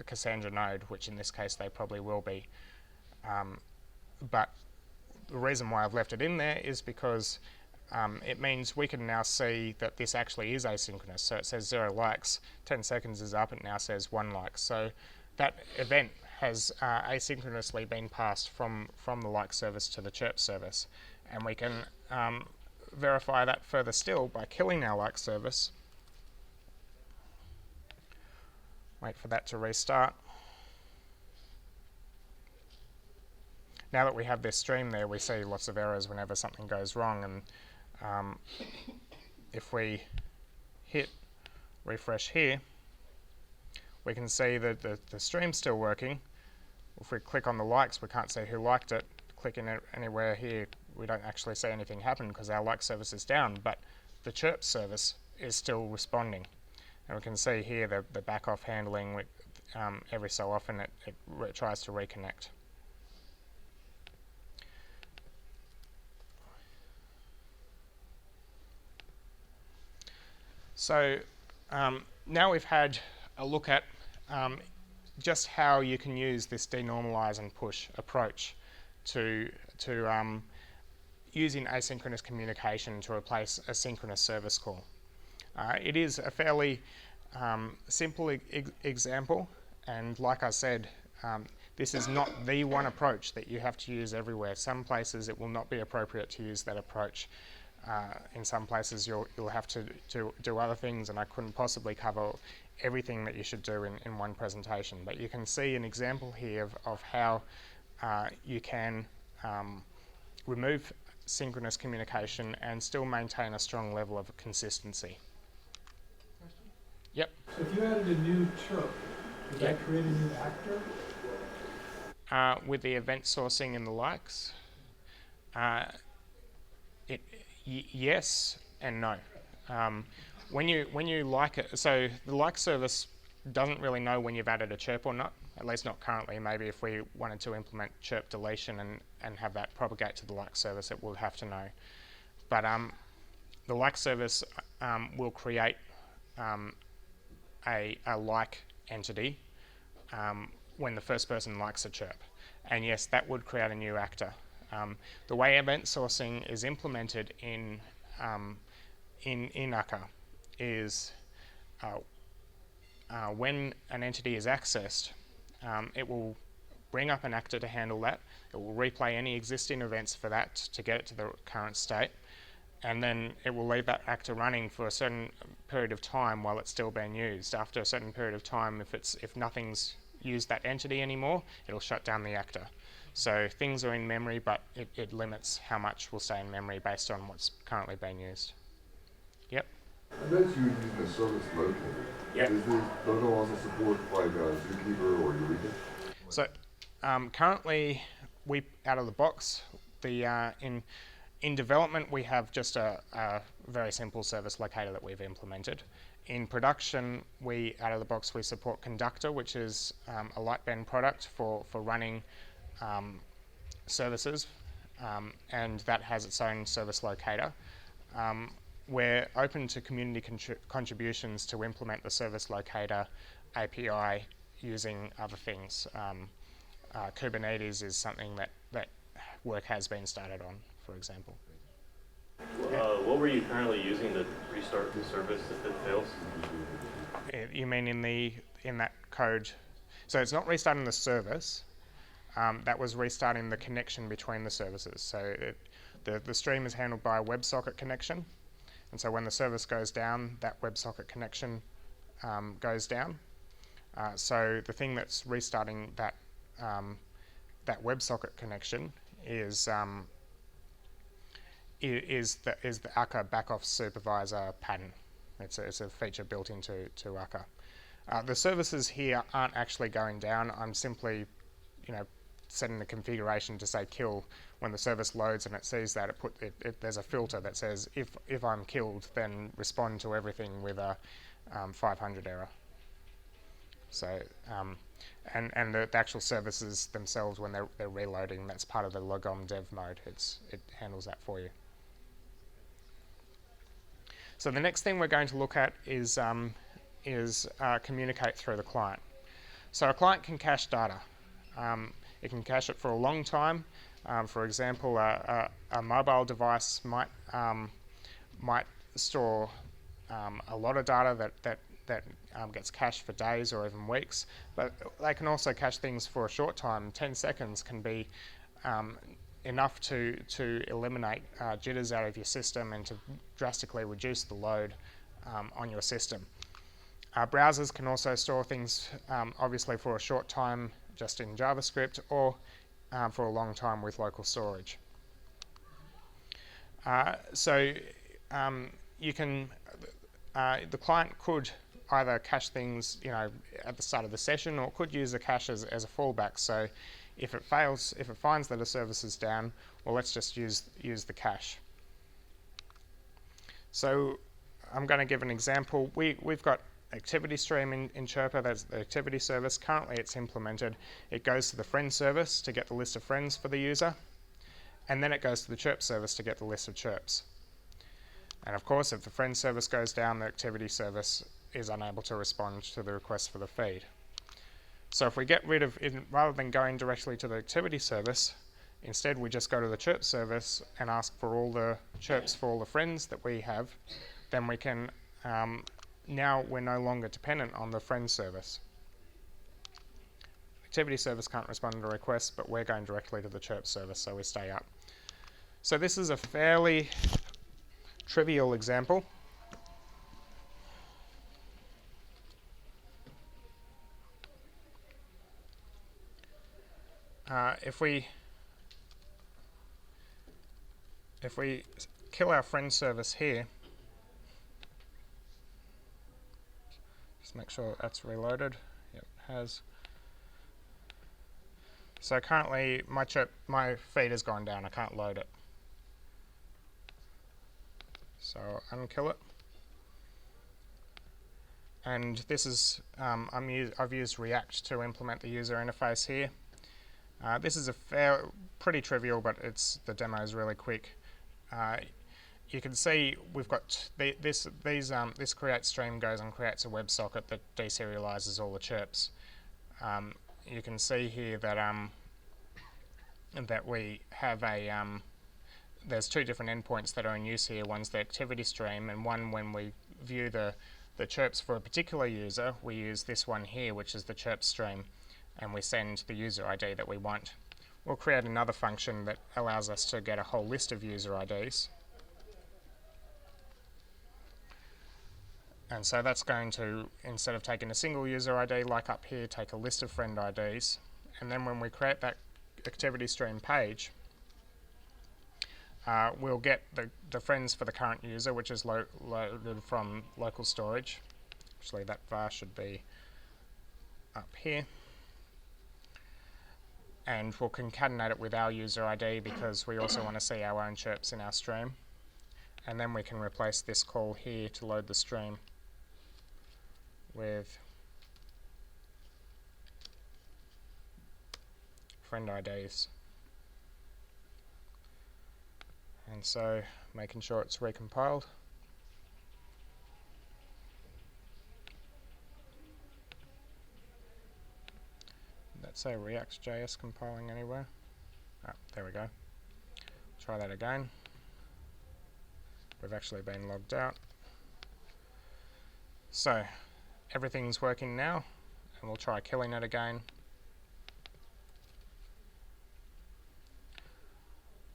Cassandra node, which in this case they probably will be. But the reason why I've left it in there is because it means we can now see that this actually is asynchronous. So it says 0 likes, 10 seconds is up, it now says 1 like. So that event has asynchronously been passed from the like service to the chirp service. And we can verify that further still by killing our like service. Wait for that to restart. Now that we have this stream there, we see lots of errors whenever something goes wrong, and if we hit refresh here, we can see that the stream's still working. If we click on the likes, we can't see who liked it. Clicking anywhere here, we don't actually see anything happen because our like service is down, but the chirp service is still responding. And we can see here the back-off handling, every so often it tries to reconnect. So now we've had a look at just how you can use this denormalize and push approach to using asynchronous communication to replace a synchronous service call. It is a fairly simple example, and like I said, this is not the one approach that you have to use everywhere. Some places it will not be appropriate to use that approach. In some places you'll have to do other things, and I couldn't possibly cover everything that you should do in one presentation. But you can see an example here of how you can remove synchronous communication and still maintain a strong level of consistency. Yep. So if you added a new chirp, would Yep. that create a new actor? With the event sourcing and the likes, yes and no. When you like it, so the like service doesn't really know when you've added a chirp or not, at least not currently. Maybe if we wanted to implement chirp deletion and have that propagate to the like service, it will have to know. But the like service will create a like entity when the first person likes a chirp. And yes, that would create a new actor. The way event sourcing is implemented in UCA is when an entity is accessed, it will bring up an actor to handle that. It will replay any existing events for that to get it to the current state, and then it will leave that actor running for a certain period of time while it's still being used. After a certain period of time, if nothing's used that entity anymore, it'll shut down the actor. So things are in memory, but it limits how much will stay in memory based on what's currently being used. Yep. I noticed you were using a service locator. Yep. Does this logo also support like Zookeeper or Eureka? So currently, we out of the box, in development we have just a very simple service locator that we've implemented. In production, out of the box we support Conductor, which is a Lightbend product for running services, and that has its own service locator. We're open to community contributions to implement the service locator API using other things. Kubernetes is something that work has been started on, for example. What were you currently using to restart the service if it fails? You mean in that code? So it's not restarting the service. That was restarting the connection between the services. So the stream is handled by a WebSocket connection, and so when the service goes down, that WebSocket connection goes down. So the thing that's restarting that WebSocket connection is the UCA backoff supervisor pattern. It's a feature built into UCA. The services here aren't actually going down. I'm simply, setting the configuration to say kill when the service loads and it sees that there's a filter that says if I'm killed, then respond to everything with a 500 error. So and the actual services themselves, when they're reloading, that's part of the logom dev mode. It handles that for you. So the next thing we're going to look at is communicate through the client. So a client can cache data. It can cache it for a long time. For example, a mobile device might store a lot of data that gets cached for days or even weeks, but they can also cache things for a short time. 10 seconds can be enough to eliminate jitters out of your system and to drastically reduce the load on your system. Browsers can also store things obviously for a short time just in JavaScript, or for a long time with local storage. You can the client could either cache things at the start of the session, or could use the cache as a fallback. So if it fails, if it finds that a service is down, well, let's just use the cache. So I'm going to give an example. We've got activity stream in Chirper. That's the activity service. Currently it's implemented. It goes to the friend service to get the list of friends for the user, and then it goes to the chirp service to get the list of chirps. And of course, if the friend service goes down, the activity service is unable to respond to the request for the feed. So if we get rid of, rather than going directly to the activity service, instead we just go to the chirp service and ask for all the chirps for all the friends that we have, then we can now we're no longer dependent on the friend service. Activity service can't respond to requests, but we're going directly to the chirp service, so we stay up. So this is a fairly trivial example. if we kill our friend service here, just make sure that's reloaded. Yep, it has. So currently my feed has gone down. I can't load it. So unkill it. And this is I've used React to implement the user interface here. This is pretty trivial, but the demo is really quick. You can see we've got this create stream goes and creates a WebSocket that deserializes all the chirps. You can see here that that we have there's two different endpoints that are in use here. One's the activity stream, and one when we view the chirps for a particular user, we use this one here, which is the chirp stream, and we send the user ID that we want. We'll create another function that allows us to get a whole list of user IDs. And so that's going to, instead of taking a single user ID like up here, take a list of friend IDs. And then when we create that activity stream page, we'll get the friends for the current user, which is loaded from local storage. Actually, that var should be up here. And we'll concatenate it with our user ID because we also want to see our own chirps in our stream. And then we can replace this call here to load the stream with friend IDs. And so making sure it's recompiled. Let's say React.js compiling anywhere. There we go. Try that again. We've actually been logged out. So everything's working now, and we'll try killing it again.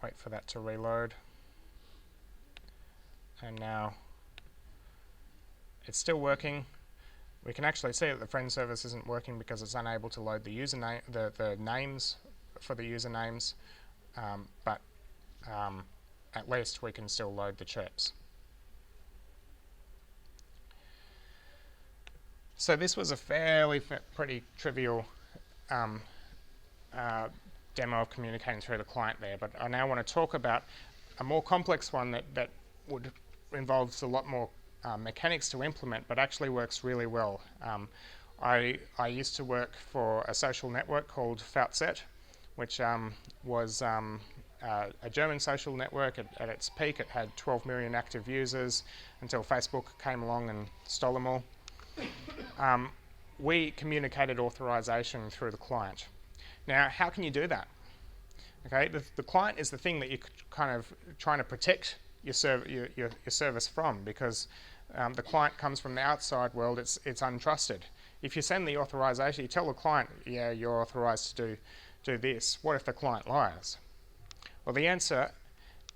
Wait for that to reload. And now it's still working. We can actually see that the friend service isn't working because it's unable to load the username, the names for the usernames, but at least we can still load the chirps. So this was a pretty trivial demo of communicating through the client there, but I now want to talk about a more complex one that involves a lot more mechanics to implement, but actually works really well. I used to work for a social network called VZ, which was a German social network. At its peak, it had 12 million active users until Facebook came along and stole them all. We communicated authorization through the client. Now, how can you do that? Okay, the client is the thing that you're kind of trying to protect your service from, because the client comes from the outside world. It's untrusted. If you send the authorization, you tell the client, yeah, you're authorized to do this. What if the client lies? Well, the answer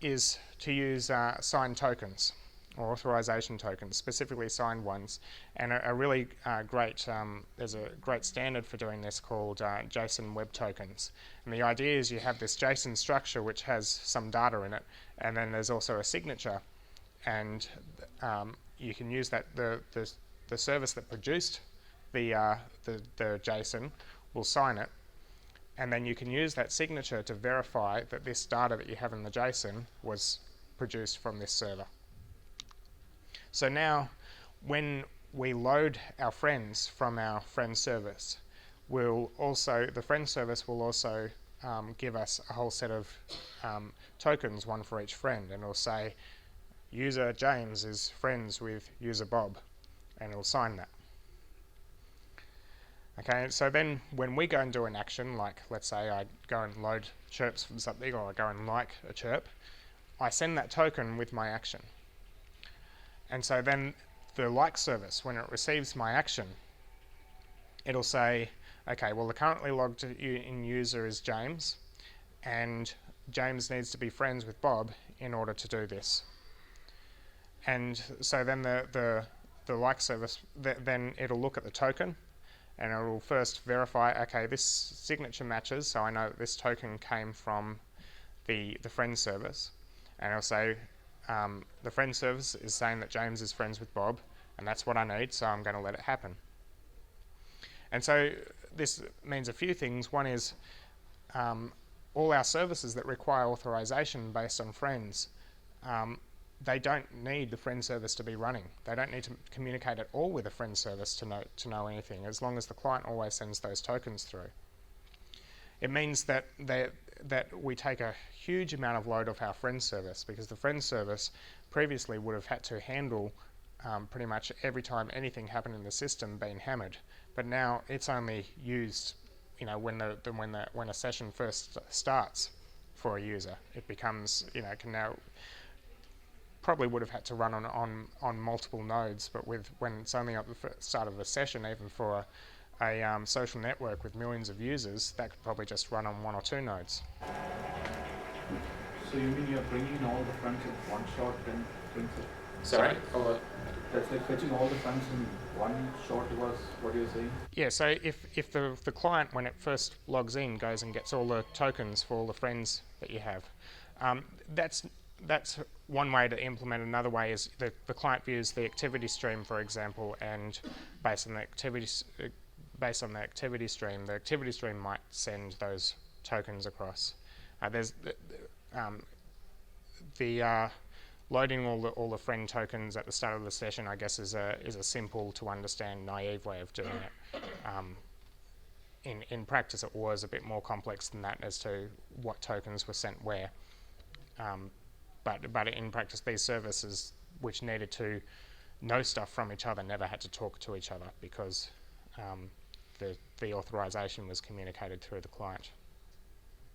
is to use signed tokens or authorization tokens, specifically signed ones, and a really great, there's a great standard for doing this called JSON Web Tokens. And the idea is you have this JSON structure which has some data in it, and then there's also a signature, and you can use that, the service that produced the JSON will sign it, and then you can use that signature to verify that this data that you have in the JSON was produced from this server. So now, when we load our friends from our friend service, the friend service will also give us a whole set of tokens, one for each friend, and it'll say, user James is friends with user Bob, and it'll sign that. Okay, so then when we go and do an action, like let's say I go and load chirps from something, or I go and like a chirp, I send that token with my action. And so then the like service, when it receives my action, it'll say, okay, well, the currently logged in user is James, and James needs to be friends with Bob in order to do this. And so then the like service, then it'll look at the token, and it will first verify, okay, this signature matches, so I know that this token came from the friend service, and it'll say the friend service is saying that James is friends with Bob, and that's what I need, so I'm going to let it happen. And so this means a few things. One is all our services that require authorization based on friends, they don't need the friend service to be running. They don't need to communicate at all with the friend service to know anything, as long as the client always sends those tokens through. It means that we take a huge amount of load off our friend service, because the friend service previously would have had to handle pretty much every time anything happened in the system being hammered. But now it's only used, when a session first starts for a user. It becomes, can now probably would have had to run on multiple nodes, but when it's only at the start of a session, even for a social network with millions of users, that could probably just run on 1 or 2 nodes. So you mean you're bringing all the friends in one shot and brings it? Sorry? That's like fetching all the friends in one shot was what you're saying? Yeah, so if the client, when it first logs in, goes and gets all the tokens for all the friends that you have, that's one way to implement. Another way is the client views the activity stream, for example, and based on the activity stream, the activity stream might send those tokens across. Loading all the friend tokens at the start of the session, I guess, is a simple to understand, naive way of doing it. In practice, it was a bit more complex than that as to what tokens were sent where. But in practice, these services which needed to know stuff from each other never had to talk to each other, because the authorization was communicated through the client.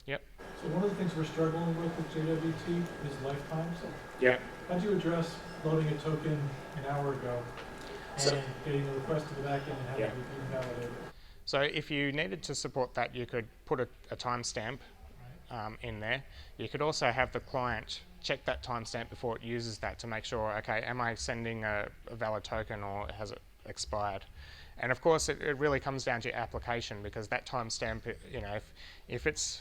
Yep. So one of the things we're struggling with JWT is lifetimes. Yeah. How do you address loading a token an hour ago and getting a request to the back end and having it invalidated? So if you needed to support that, you could put a timestamp in there. You could also have the client check that timestamp before it uses that to make sure, okay, am I sending a valid token or has it expired? And of course, it really comes down to your application, because that timestamp, if it's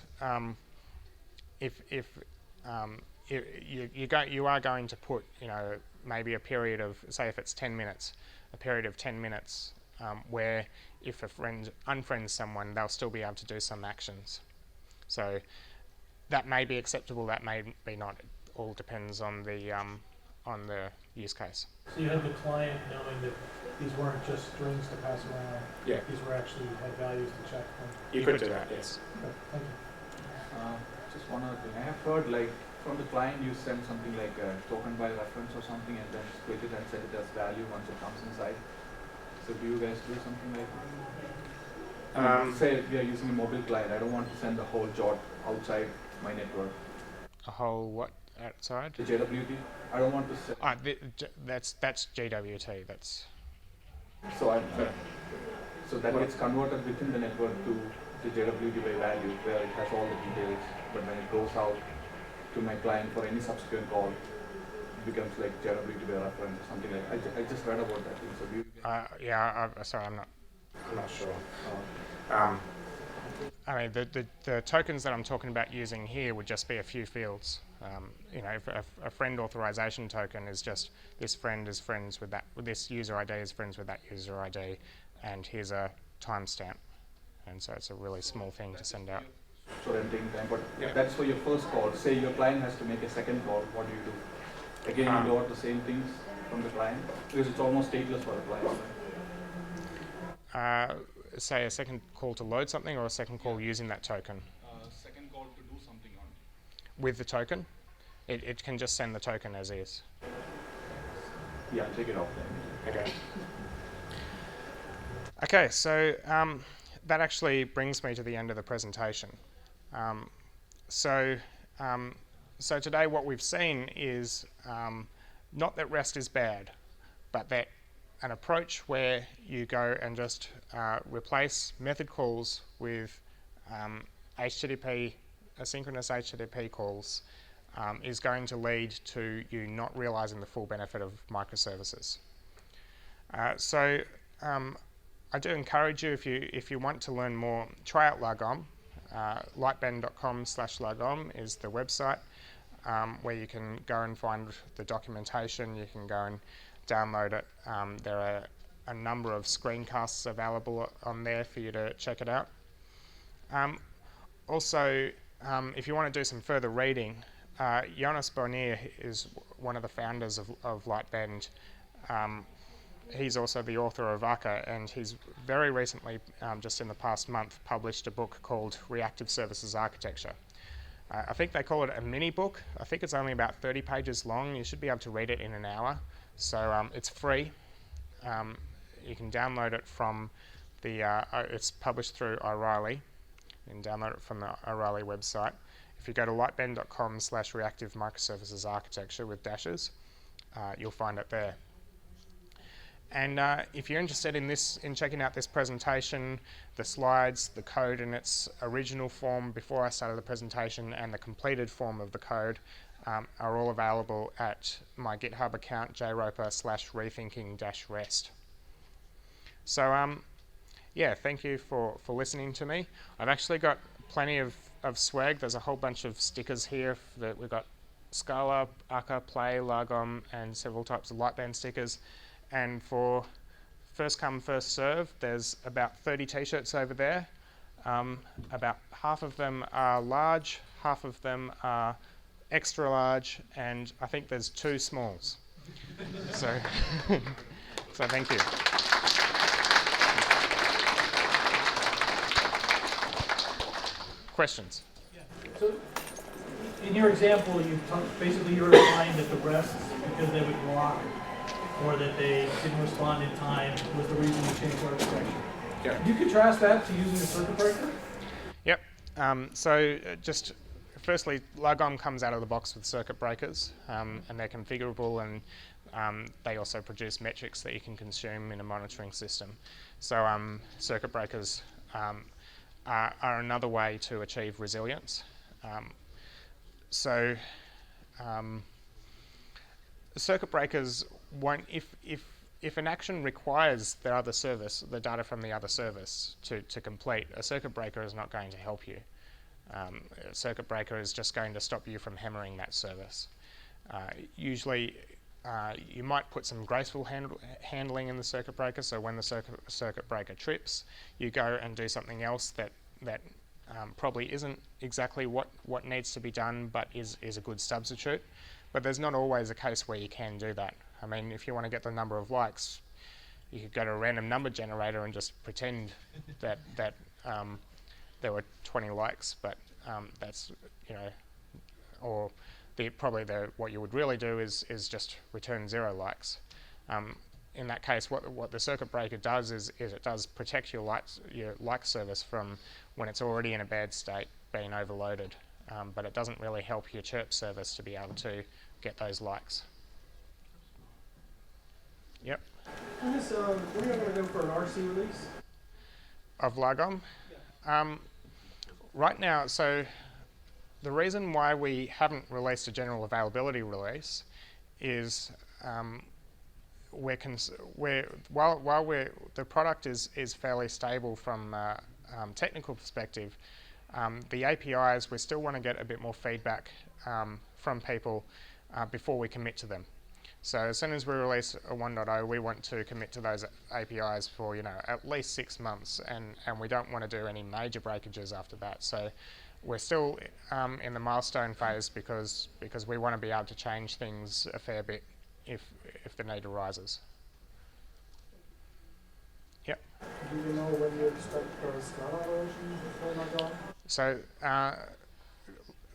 you are going to put, maybe a period of, say, if it's 10 minutes, a period of 10 minutes where if a friend unfriends someone, they'll still be able to do some actions. So that may be acceptable, that may be not. It all depends on the use case. So you had the client knowing that these weren't just strings to pass around. Yeah. These were actually had values to check them. You could do that, yes. Okay, thank you. Just one other thing. I have heard from the client you send something like a token by reference or something and then split it and set it as value once it comes inside. So do you guys do something like that? Say we are using a mobile client. I don't want to send the whole jot outside my network. A whole what outside? The JWT. I don't want to send. That's JWT. That's. So that gets converted within the network to the JWT by value, where it has all the details. But when it goes out to my client for any subsequent call, it becomes like JWT by reference or something like. I just read about that thing. So do you? Sorry, I'm not sure. I mean, the tokens that I'm talking about using here would just be a few fields. If a friend authorization token is just this friend is friends with that, this user ID is friends with that user ID, and here's a timestamp. And so it's a really small thing to send out. So renting time, but that's for your first call. Say your client has to make a second call. What do you do? Again, you load the same things from the client, because it's almost stateless for the client. Say a second call to load something, or a second call using that token? Second call to do something on it. With the token? It can just send the token as is. Yeah, take it off then. Okay. Okay, so that actually brings me to the end of the presentation. So today what we've seen is not that REST is bad, but that an approach where you go and just replace method calls with HTTP, asynchronous HTTP calls is going to lead to you not realizing the full benefit of microservices. I do encourage you, if you want to learn more, try out Lagom. Lightbend.com/Lagom is the website where you can go and find the documentation. You can go and download it. There are a number of screencasts available on there for you to check it out. Also, if you want to do some further reading, Jonas Bonnier is one of the founders of Lightbend. He's also the author of Akka, and he's very recently, just in the past month, published a book called Reactive Services Architecture. I think they call it a mini book. I think it's only about 30 pages long. You should be able to read it in an hour. So it's free. You can download it from it's published through O'Reilly. You can download it from the O'Reilly website. If you go to lightbend.com/reactive microservices architecture with dashes, you'll find it there. And if you're interested in checking out this presentation, the slides, the code in its original form before I started the presentation, and the completed form of the code are all available at my GitHub account, jroper/rethinking-rest. So yeah, thank you for listening to me. I've actually got plenty of swag. There's a whole bunch of stickers here that we've got: Scala, Akka, Play, Lagom, and several types of Lightbend stickers. And for first come, first serve, there's about 30 t-shirts over there. About half of them are large, half of them are extra large, and I think there's 2 smalls. So, so thank you. Questions? Yeah. So, in your example, basically you're implying that the rests, because they would block or that they didn't respond in time, was the reason you changed architecture. Yeah. Can you contrast that to using a circuit breaker? Yep. So just firstly, Lagom comes out of the box with circuit breakers, and they're configurable, and they also produce metrics that you can consume in a monitoring system. So circuit breakers are another way to achieve resilience. Circuit breakers won't, if an action requires the other service, the data from the other service to complete, a circuit breaker is not going to help you. A circuit breaker is just going to stop you from hammering that service. Usually, you might put some graceful handling in the circuit breaker, so when the circuit breaker trips, you go and do something else that probably isn't exactly what needs to be done, but is a good substitute. But there's not always a case where you can do that. I mean, if you want to get the number of likes, you could go to a random number generator and just pretend that there were 20 likes, but that's, or what you would really do is just return 0 likes. In that case, what the circuit breaker does is it does protect your like service from, when it's already in a bad state, being overloaded. But it doesn't really help your chirp service to be able to get those likes. Yep. When are you going to go for an RC release? Of Lagom? Yeah. Right now, so the reason why we haven't released a general availability release is the product is fairly stable from technical perspective. The APIs, we still want to get a bit more feedback from people before we commit to them. So as soon as we release a 1.0, we want to commit to those APIs for at least 6 months, and we don't want to do any major breakages after that. So we're still in the milestone phase because we want to be able to change things a fair bit if the need arises. Yep. Do you know when you expect the Scala version before Lagom? So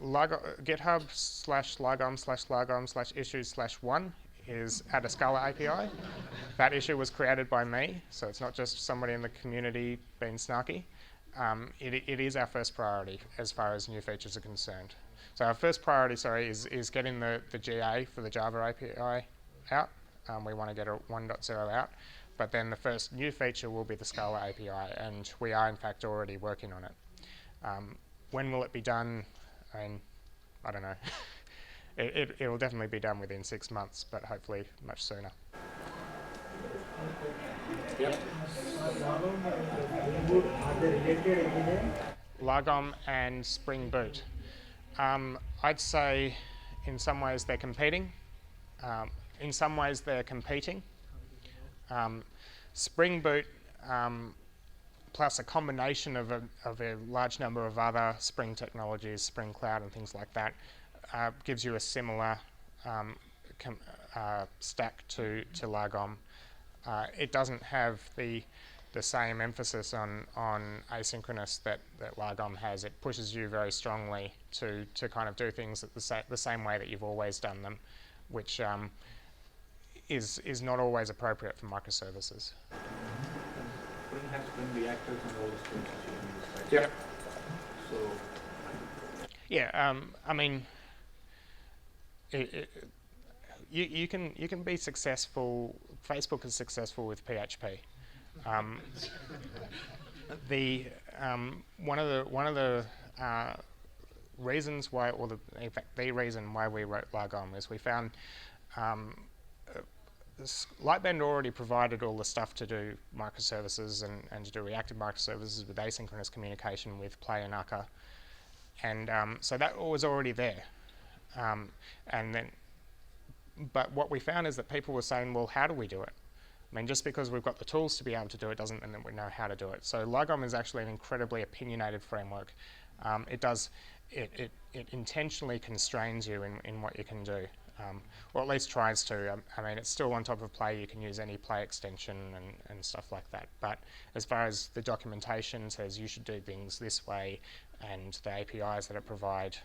GitHub/Lagom/Lagom/issues/1 is at a Scala API. That issue was created by me, so it's not just somebody in the community being snarky. It is our first priority as far as new features are concerned. So our first priority, is getting the GA for the Java API out. We want to get a 1.0 out. But then the first new feature will be the Scala API, and we are in fact already working on it. When will it be done? I don't know. It'll definitely be done within 6 months, but hopefully much sooner. Yep. Are they related engineering? Lagom and Spring Boot. I'd say in some ways they're competing. In some ways they're competing. Spring Boot plus a combination of a large number of other Spring technologies, Spring Cloud and things like that, gives you a similar stack to Lagom. It doesn't have the same emphasis on asynchronous that Lagom has. It pushes you very strongly to kind of do things the same way that you've always done them, which is not always appropriate for microservices. Spring has Spring reactives and all the strings that you can use, right? Yep. So Yeah, I mean, you can be successful. Facebook is successful with PHP. One of the reasons why, in fact, the reason why we wrote Lagom is we found Lightbend already provided all the stuff to do microservices and to do reactive microservices with asynchronous communication with Play and Akka, and so that was already there. But what we found is that people were saying, well, how do we do it? I mean, just because we've got the tools to be able to do it doesn't mean that we know how to do it. So Lagom is actually an incredibly opinionated framework. It intentionally constrains you in what you can do, or at least tries to. I mean, it's still on top of Play. You can use any Play extension and stuff like that. But as far as the documentation says, you should do things this way, and the APIs that it provide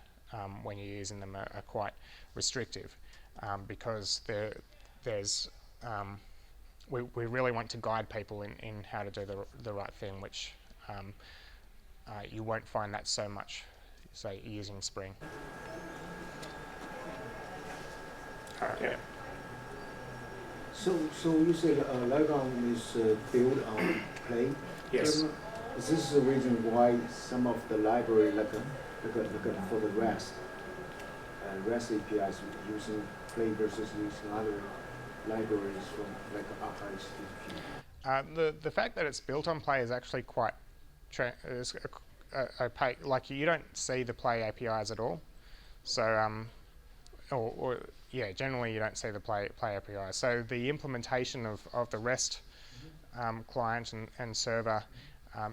when you're using them are quite restrictive, because we really want to guide people in how to do the right thing, which you won't find that so much, say, using Spring. Yeah. So you said Lagom is built on Play? Yes. Is this the reason why some of the library, like for the REST APIs using Play versus using other libraries from like HTTP? The fact that it's built on Play is actually quite opaque. Like, you don't see the Play APIs at all. So generally you don't see the Play APIs. So the implementation of the REST client and server,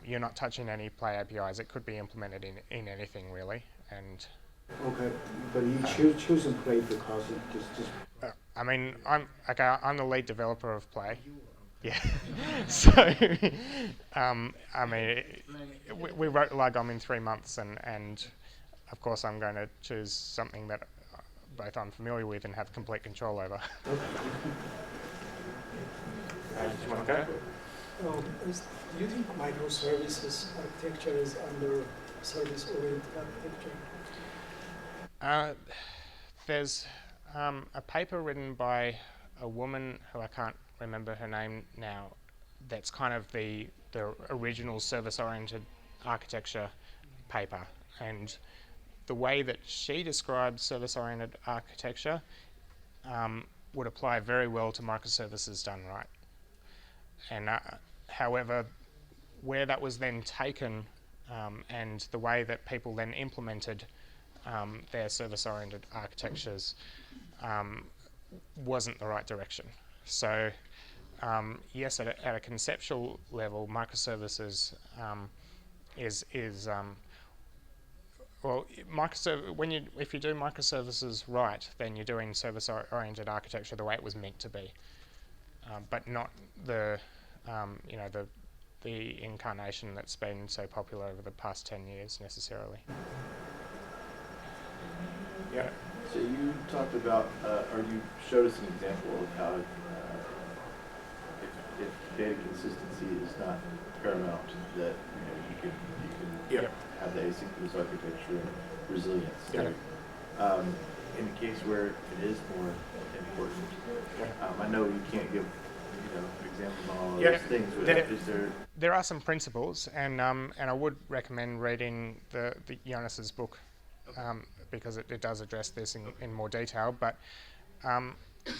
you're not touching any Play APIs. It could be implemented in anything really. And Okay, but you choosing Play because it just I mean, I'm the lead developer of Play. Yeah. So, I mean, we wrote Lagom in 3 months, and of course I'm going to choose something that both I'm familiar with and have complete control over. okay. Do you want to go? Do you think microservices architecture is under service-oriented architecture? There's a paper written by a woman who I can't remember her name now, that's kind of the original service-oriented architecture paper, and the way that she describes service-oriented architecture would apply very well to microservices done right. And however, where that was then taken and the way that people then implemented their service-oriented architectures wasn't the right direction. So yes, at a conceptual level, microservices if you do microservices right, then you're doing service-oriented architecture the way it was meant to be, but not the incarnation that's been so popular over the past 10 years necessarily. Yeah. So you talked about, or you showed us an example of how if data consistency is not paramount, that you can Yep. have the asynchronous architecture and resilience. Yep. In the case where it is more important, I know you can't give examples on all of those things, but is there? There are some principles, and I would recommend reading the Jonas's book, because it does address this in more detail. But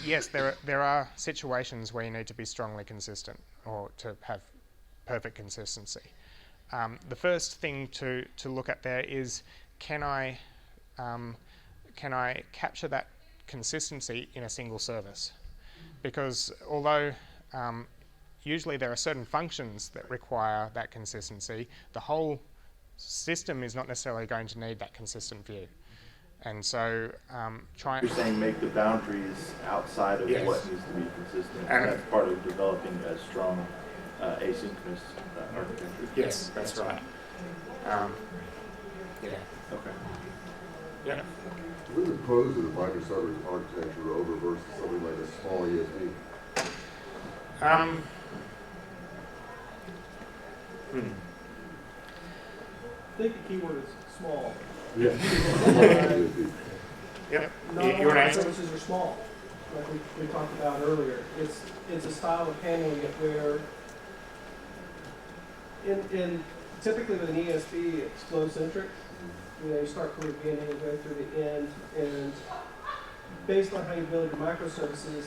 yes, there are situations where you need to be strongly consistent or to have perfect consistency. The first thing to look at there is, can I capture that consistency in a single service? Because although usually there are certain functions that require that consistency, the whole system is not necessarily going to need that consistent view. And so You're saying make the boundaries outside of Yes. what needs to be consistent. And- That's part of developing a strong asynchronous architecture. yes, that's right. Yeah. Okay. Yeah. What are the pros of the microservice architecture over versus something like a small ESP? I think the key word is small. Yeah. Small ESP. Yep. Not You all want to answer? services are small, like we talked about earlier. It's a style of handling it where in typically with an ESP, it's flow-centric. You know, you start from the beginning and go through the end, and based on how you build your microservices,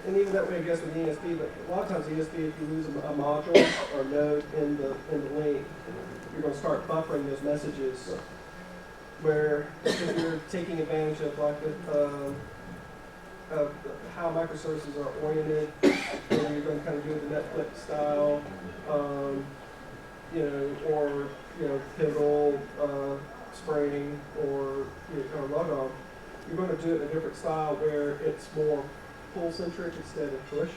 and even that way, I guess, with ESP, but a lot of times ESP, if you lose a module or node in the link, you're going to start buffering those messages. Where if you're taking advantage of like of how microservices are oriented, and you're going to kind of do it the Netflix style, you know, or you know, Pivotal, Spring, or Log-On, you're going to do it in a different style where it's more pull-centric instead of push,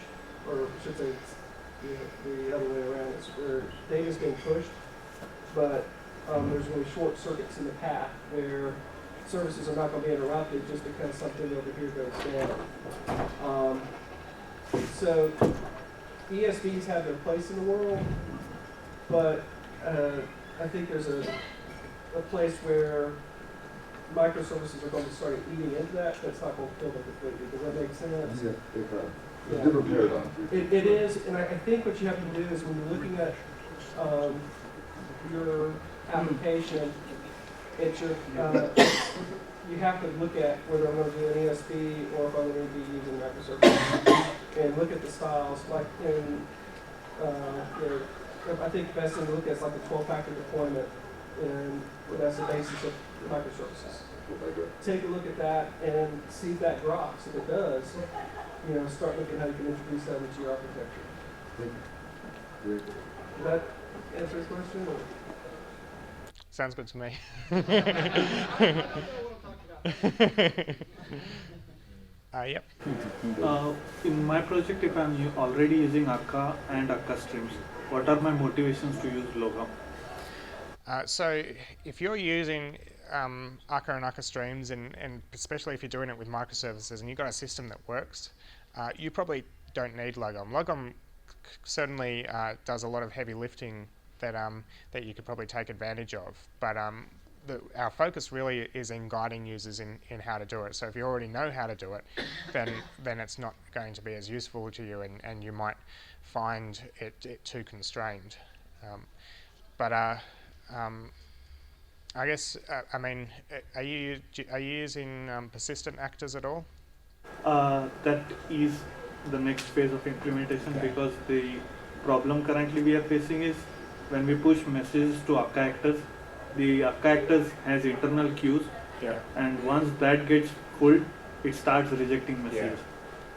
or I should say it's the other way around. It's where data's being pushed, but there's really short circuits in the path where services are not going to be interrupted just because something over here goes down. So ESBs have their place in the world, but I think there's a place where microservices are going to start eating into that. That's not going to kill them completely. Does that make sense? Yeah, it's Yeah. a different paradigm. It is, and I think what you have to do is when you're looking at your application, it's your, you have to look at whether I'm going to do an ESP or if I'm going to be using microservices, and look at the styles. Like in, you know, I think the best thing to look at is like a 12-factor deployment, and that's the basis of microservices. Take a look at that and see if that drops. If it does, you know, start looking at how you can introduce that into your architecture. Did that answer his question? Or? Sounds good to me. Yep. In my project, if I'm already using Akka and Akka streams, what are my motivations to use Logam? So if you're using Akka and Akka streams, and especially if you're doing it with microservices and you've got a system that works, you probably don't need Logam. Logam certainly does a lot of heavy lifting that you could probably take advantage of, but our focus really is in guiding users in how to do it. So if you already know how to do it, then it's not going to be as useful to you, and you might find it too constrained. I guess, I mean, are you using persistent actors at all? That is the next phase of implementation, because the problem currently we are facing is when we push messages to Akka actors, the Akka actors has internal queues, and once that gets full, it starts rejecting messages.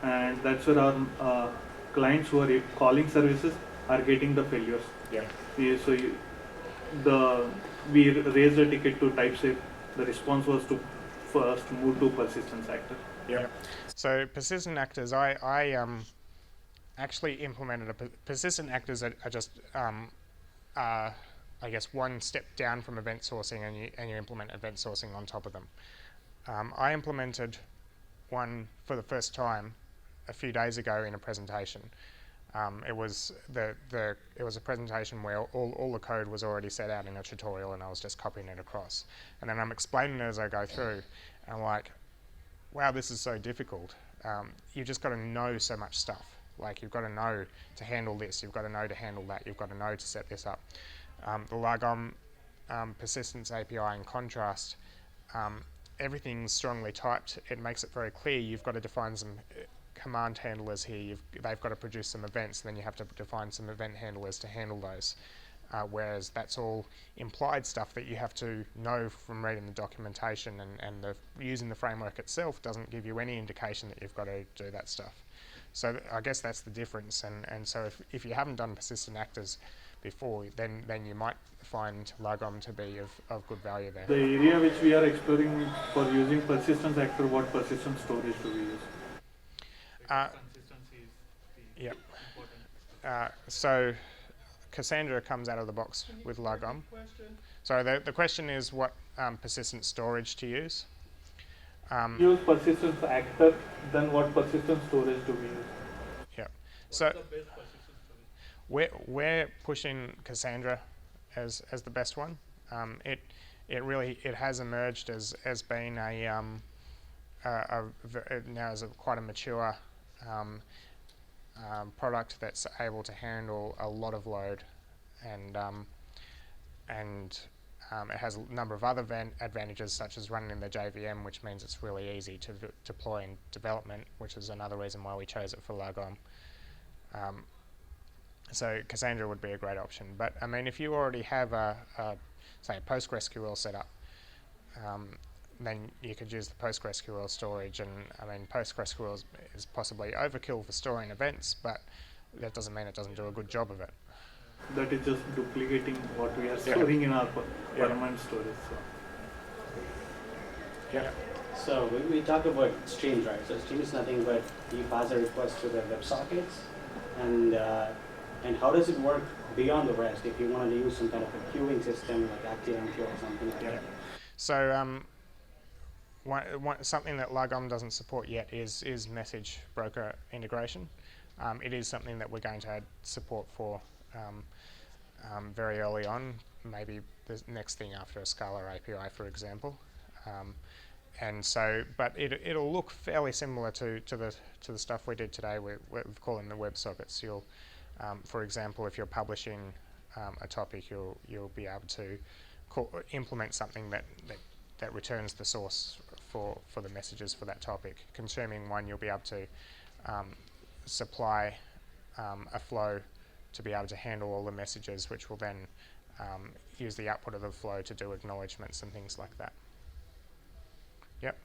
And that's where our clients who are calling services are getting the failures. So we raised a ticket to TypeSafe. The response was to first move to persistence actor. So persistent actors, I actually implemented persistent actors are just I guess one step down from event sourcing, and you implement event sourcing on top of them. I implemented one for the first time a few days ago in a presentation. It was a presentation where all the code was already set out in a tutorial, and I was just copying it across. And then I'm explaining it as I go through, and I'm like, wow, this is so difficult. You've just got to know so much stuff. Like, you've got to know to handle this, you've got to know to handle that, you've got to know to set this up. The Logam persistence API, in contrast, everything's strongly typed, it makes it very clear you've got to define some command handlers here. They've got to produce some events, and then you have to define some event handlers to handle those. Whereas that's all implied stuff that you have to know from reading the documentation, and using the framework itself doesn't give you any indication that you've got to do that stuff. So I guess that's the difference, and so if you haven't done persistent actors before, then you might find Lagom to be of good value there. The area which we are exploring for using persistence actor, what persistent storage do we use? Consistency is the important. So Cassandra comes out of the box with Lagom. So the question is what persistent storage to use. Use persistence actor, then what persistent storage do we use? Yeah. So we're pushing Cassandra as the best one. It has emerged as being now as quite a mature product that's able to handle a lot of load, and it has a number of other advantages, such as running in the JVM, which means it's really easy to deploy in development, which is another reason why we chose it for Lagom. So Cassandra would be a great option. But I mean, if you already have say a PostgreSQL setup, then you could use the PostgreSQL storage. And I mean, PostgreSQL is possibly overkill for storing events, but that doesn't mean it doesn't do a good job of it. That is just duplicating what we are storing in our permanent storage. So. Yeah. So we talk about streams, right? So stream is nothing but you pass a request to the WebSockets, and how does it work beyond the REST if you wanted to use some kind of a queuing system like ActiveMQ or something like that? So something that Lagom doesn't support yet is message broker integration. It is something that we're going to add support for very early on, maybe the next thing after a Scala API, for example. And so, but it'll look fairly similar to the stuff we did today. We're calling the WebSockets. You'll, for example, if you're publishing a topic, you'll be able to implement something that returns the source for the messages for that topic. Consuming one, you'll be able to supply a flow to be able to handle all the messages, which will then use the output of the flow to do acknowledgements and things like that. Yep.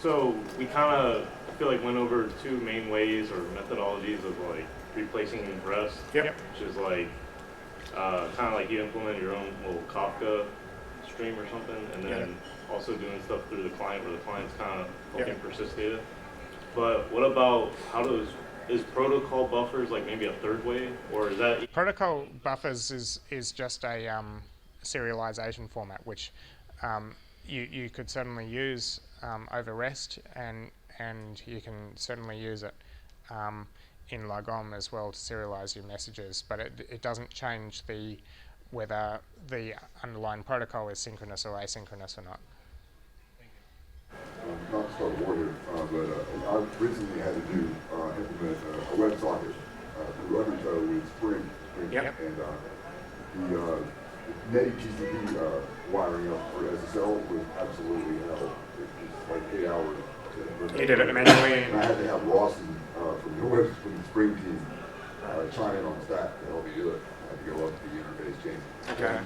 So we kind of, I feel like, went over two main ways or methodologies of like replacing REST, Yep. which is like kind of like you implement your own little Kafka stream or something, and then also doing stuff through the client where the client's kind of helping persist data. But what about is protocol buffers like maybe a third way, or is that protocol buffers is just a serialization format, which you could certainly use over REST, and you can certainly use it in Lagom as well to serialize your messages, but it doesn't change whether the underlying protocol is synchronous or asynchronous or not. Not to start a war here, but I recently had to implement a WebSocket through Undertow with Spring. Yep. And the netty TCP wiring up for SSL was absolutely hell. It was like 8 hours. You did it manually. And I had to have Rawson from the Spring team chime in on staff to help me do it. I had to go up to the interface change. Okay.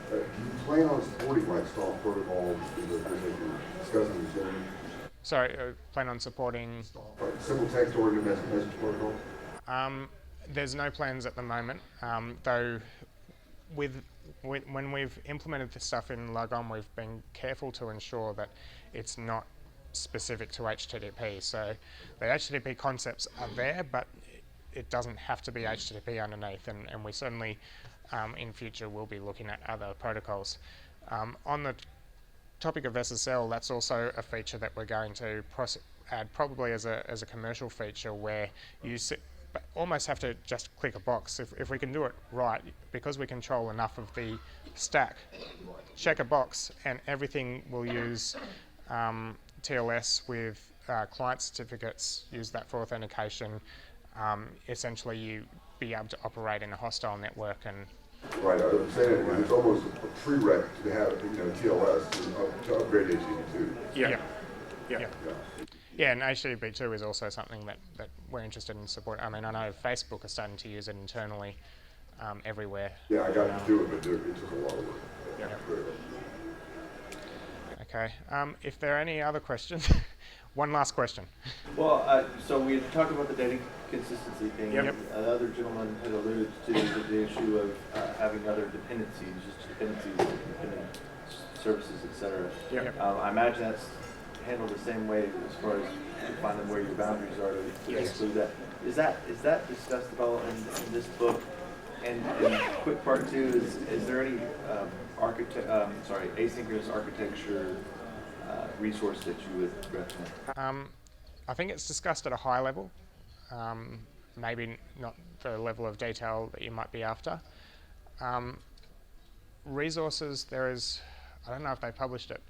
Do you plan on supporting like soft protocols that you're discussing this morning? Sorry, plan on supporting? Like simple text oriented message protocol? There's no plans at the moment, though when we've implemented this stuff in Lagom, we've been careful to ensure that it's not specific to HTTP. So the HTTP concepts are there, but it doesn't have to be HTTP underneath, and we certainly in future we'll be looking at other protocols. On the topic of SSL, that's also a feature that we're going to add probably as a commercial feature, where you almost have to just click a box. If we can do it right, because we control enough of the stack, check a box and everything will use TLS with client certificates, use that for authentication. Essentially you be able to operate in a hostile network Right, I'm saying it's almost a prereq to have, TLS to upgrade HTTP2. Yeah. Yeah, and HTTP2 is also something that we're interested in support. I mean, I know Facebook are starting to use it internally everywhere. Yeah, I got to do it, but it took a lot of work. Yeah. Very well. Okay, if there are any other questions, one last question. Well, so we talked about the data consistency thing. Yep. Another gentleman had alluded to the issue of having other dependencies, just dependencies, dependent services, etc. Yep. I imagine that's handled the same way as far as defining where your boundaries are to exclude that. Is that discussed at all in this book? And quick part two is there any asynchronous architecture resource that you would recommend? I think it's discussed at a high level, maybe not the level of detail that you might be after. Resources, there is, I don't know if they published it.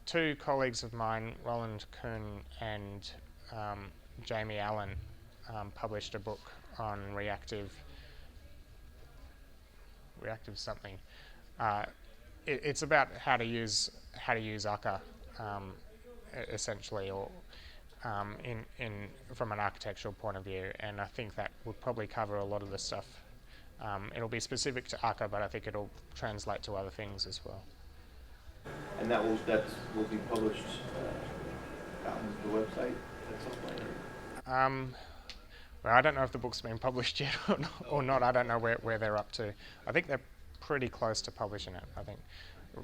Two colleagues of mine, Roland Kuhn and Jamie Allen, published a book on reactive something. It's about how to use Akka essentially, or from an architectural point of view, and I think that would probably cover a lot of the stuff. It'll be specific to Akka, but I think it'll translate to other things as well. And that will be published on the website at some point? Well, I don't know if the book's been published yet or not. I don't know where they're up to. I think they're pretty close to publishing it, I think.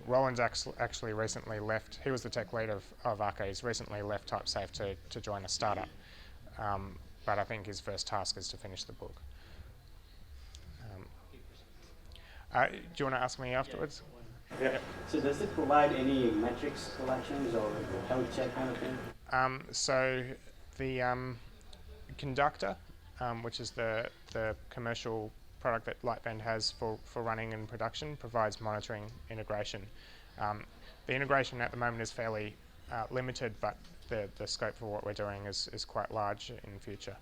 Roland's actually recently left. He was the tech lead of Akka. He's recently left TypeSafe to join a startup. But I think his first task is to finish the book. Do you want to ask me afterwards? Yeah. So does it provide any metrics collections or health check kind of thing? So the Conductor, which is the commercial product that Lightbend has for running in production, provides monitoring integration. The integration at the moment is fairly limited, but the scope for what we're doing is quite large in the future.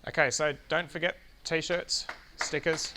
Okay, so don't forget t-shirts, stickers.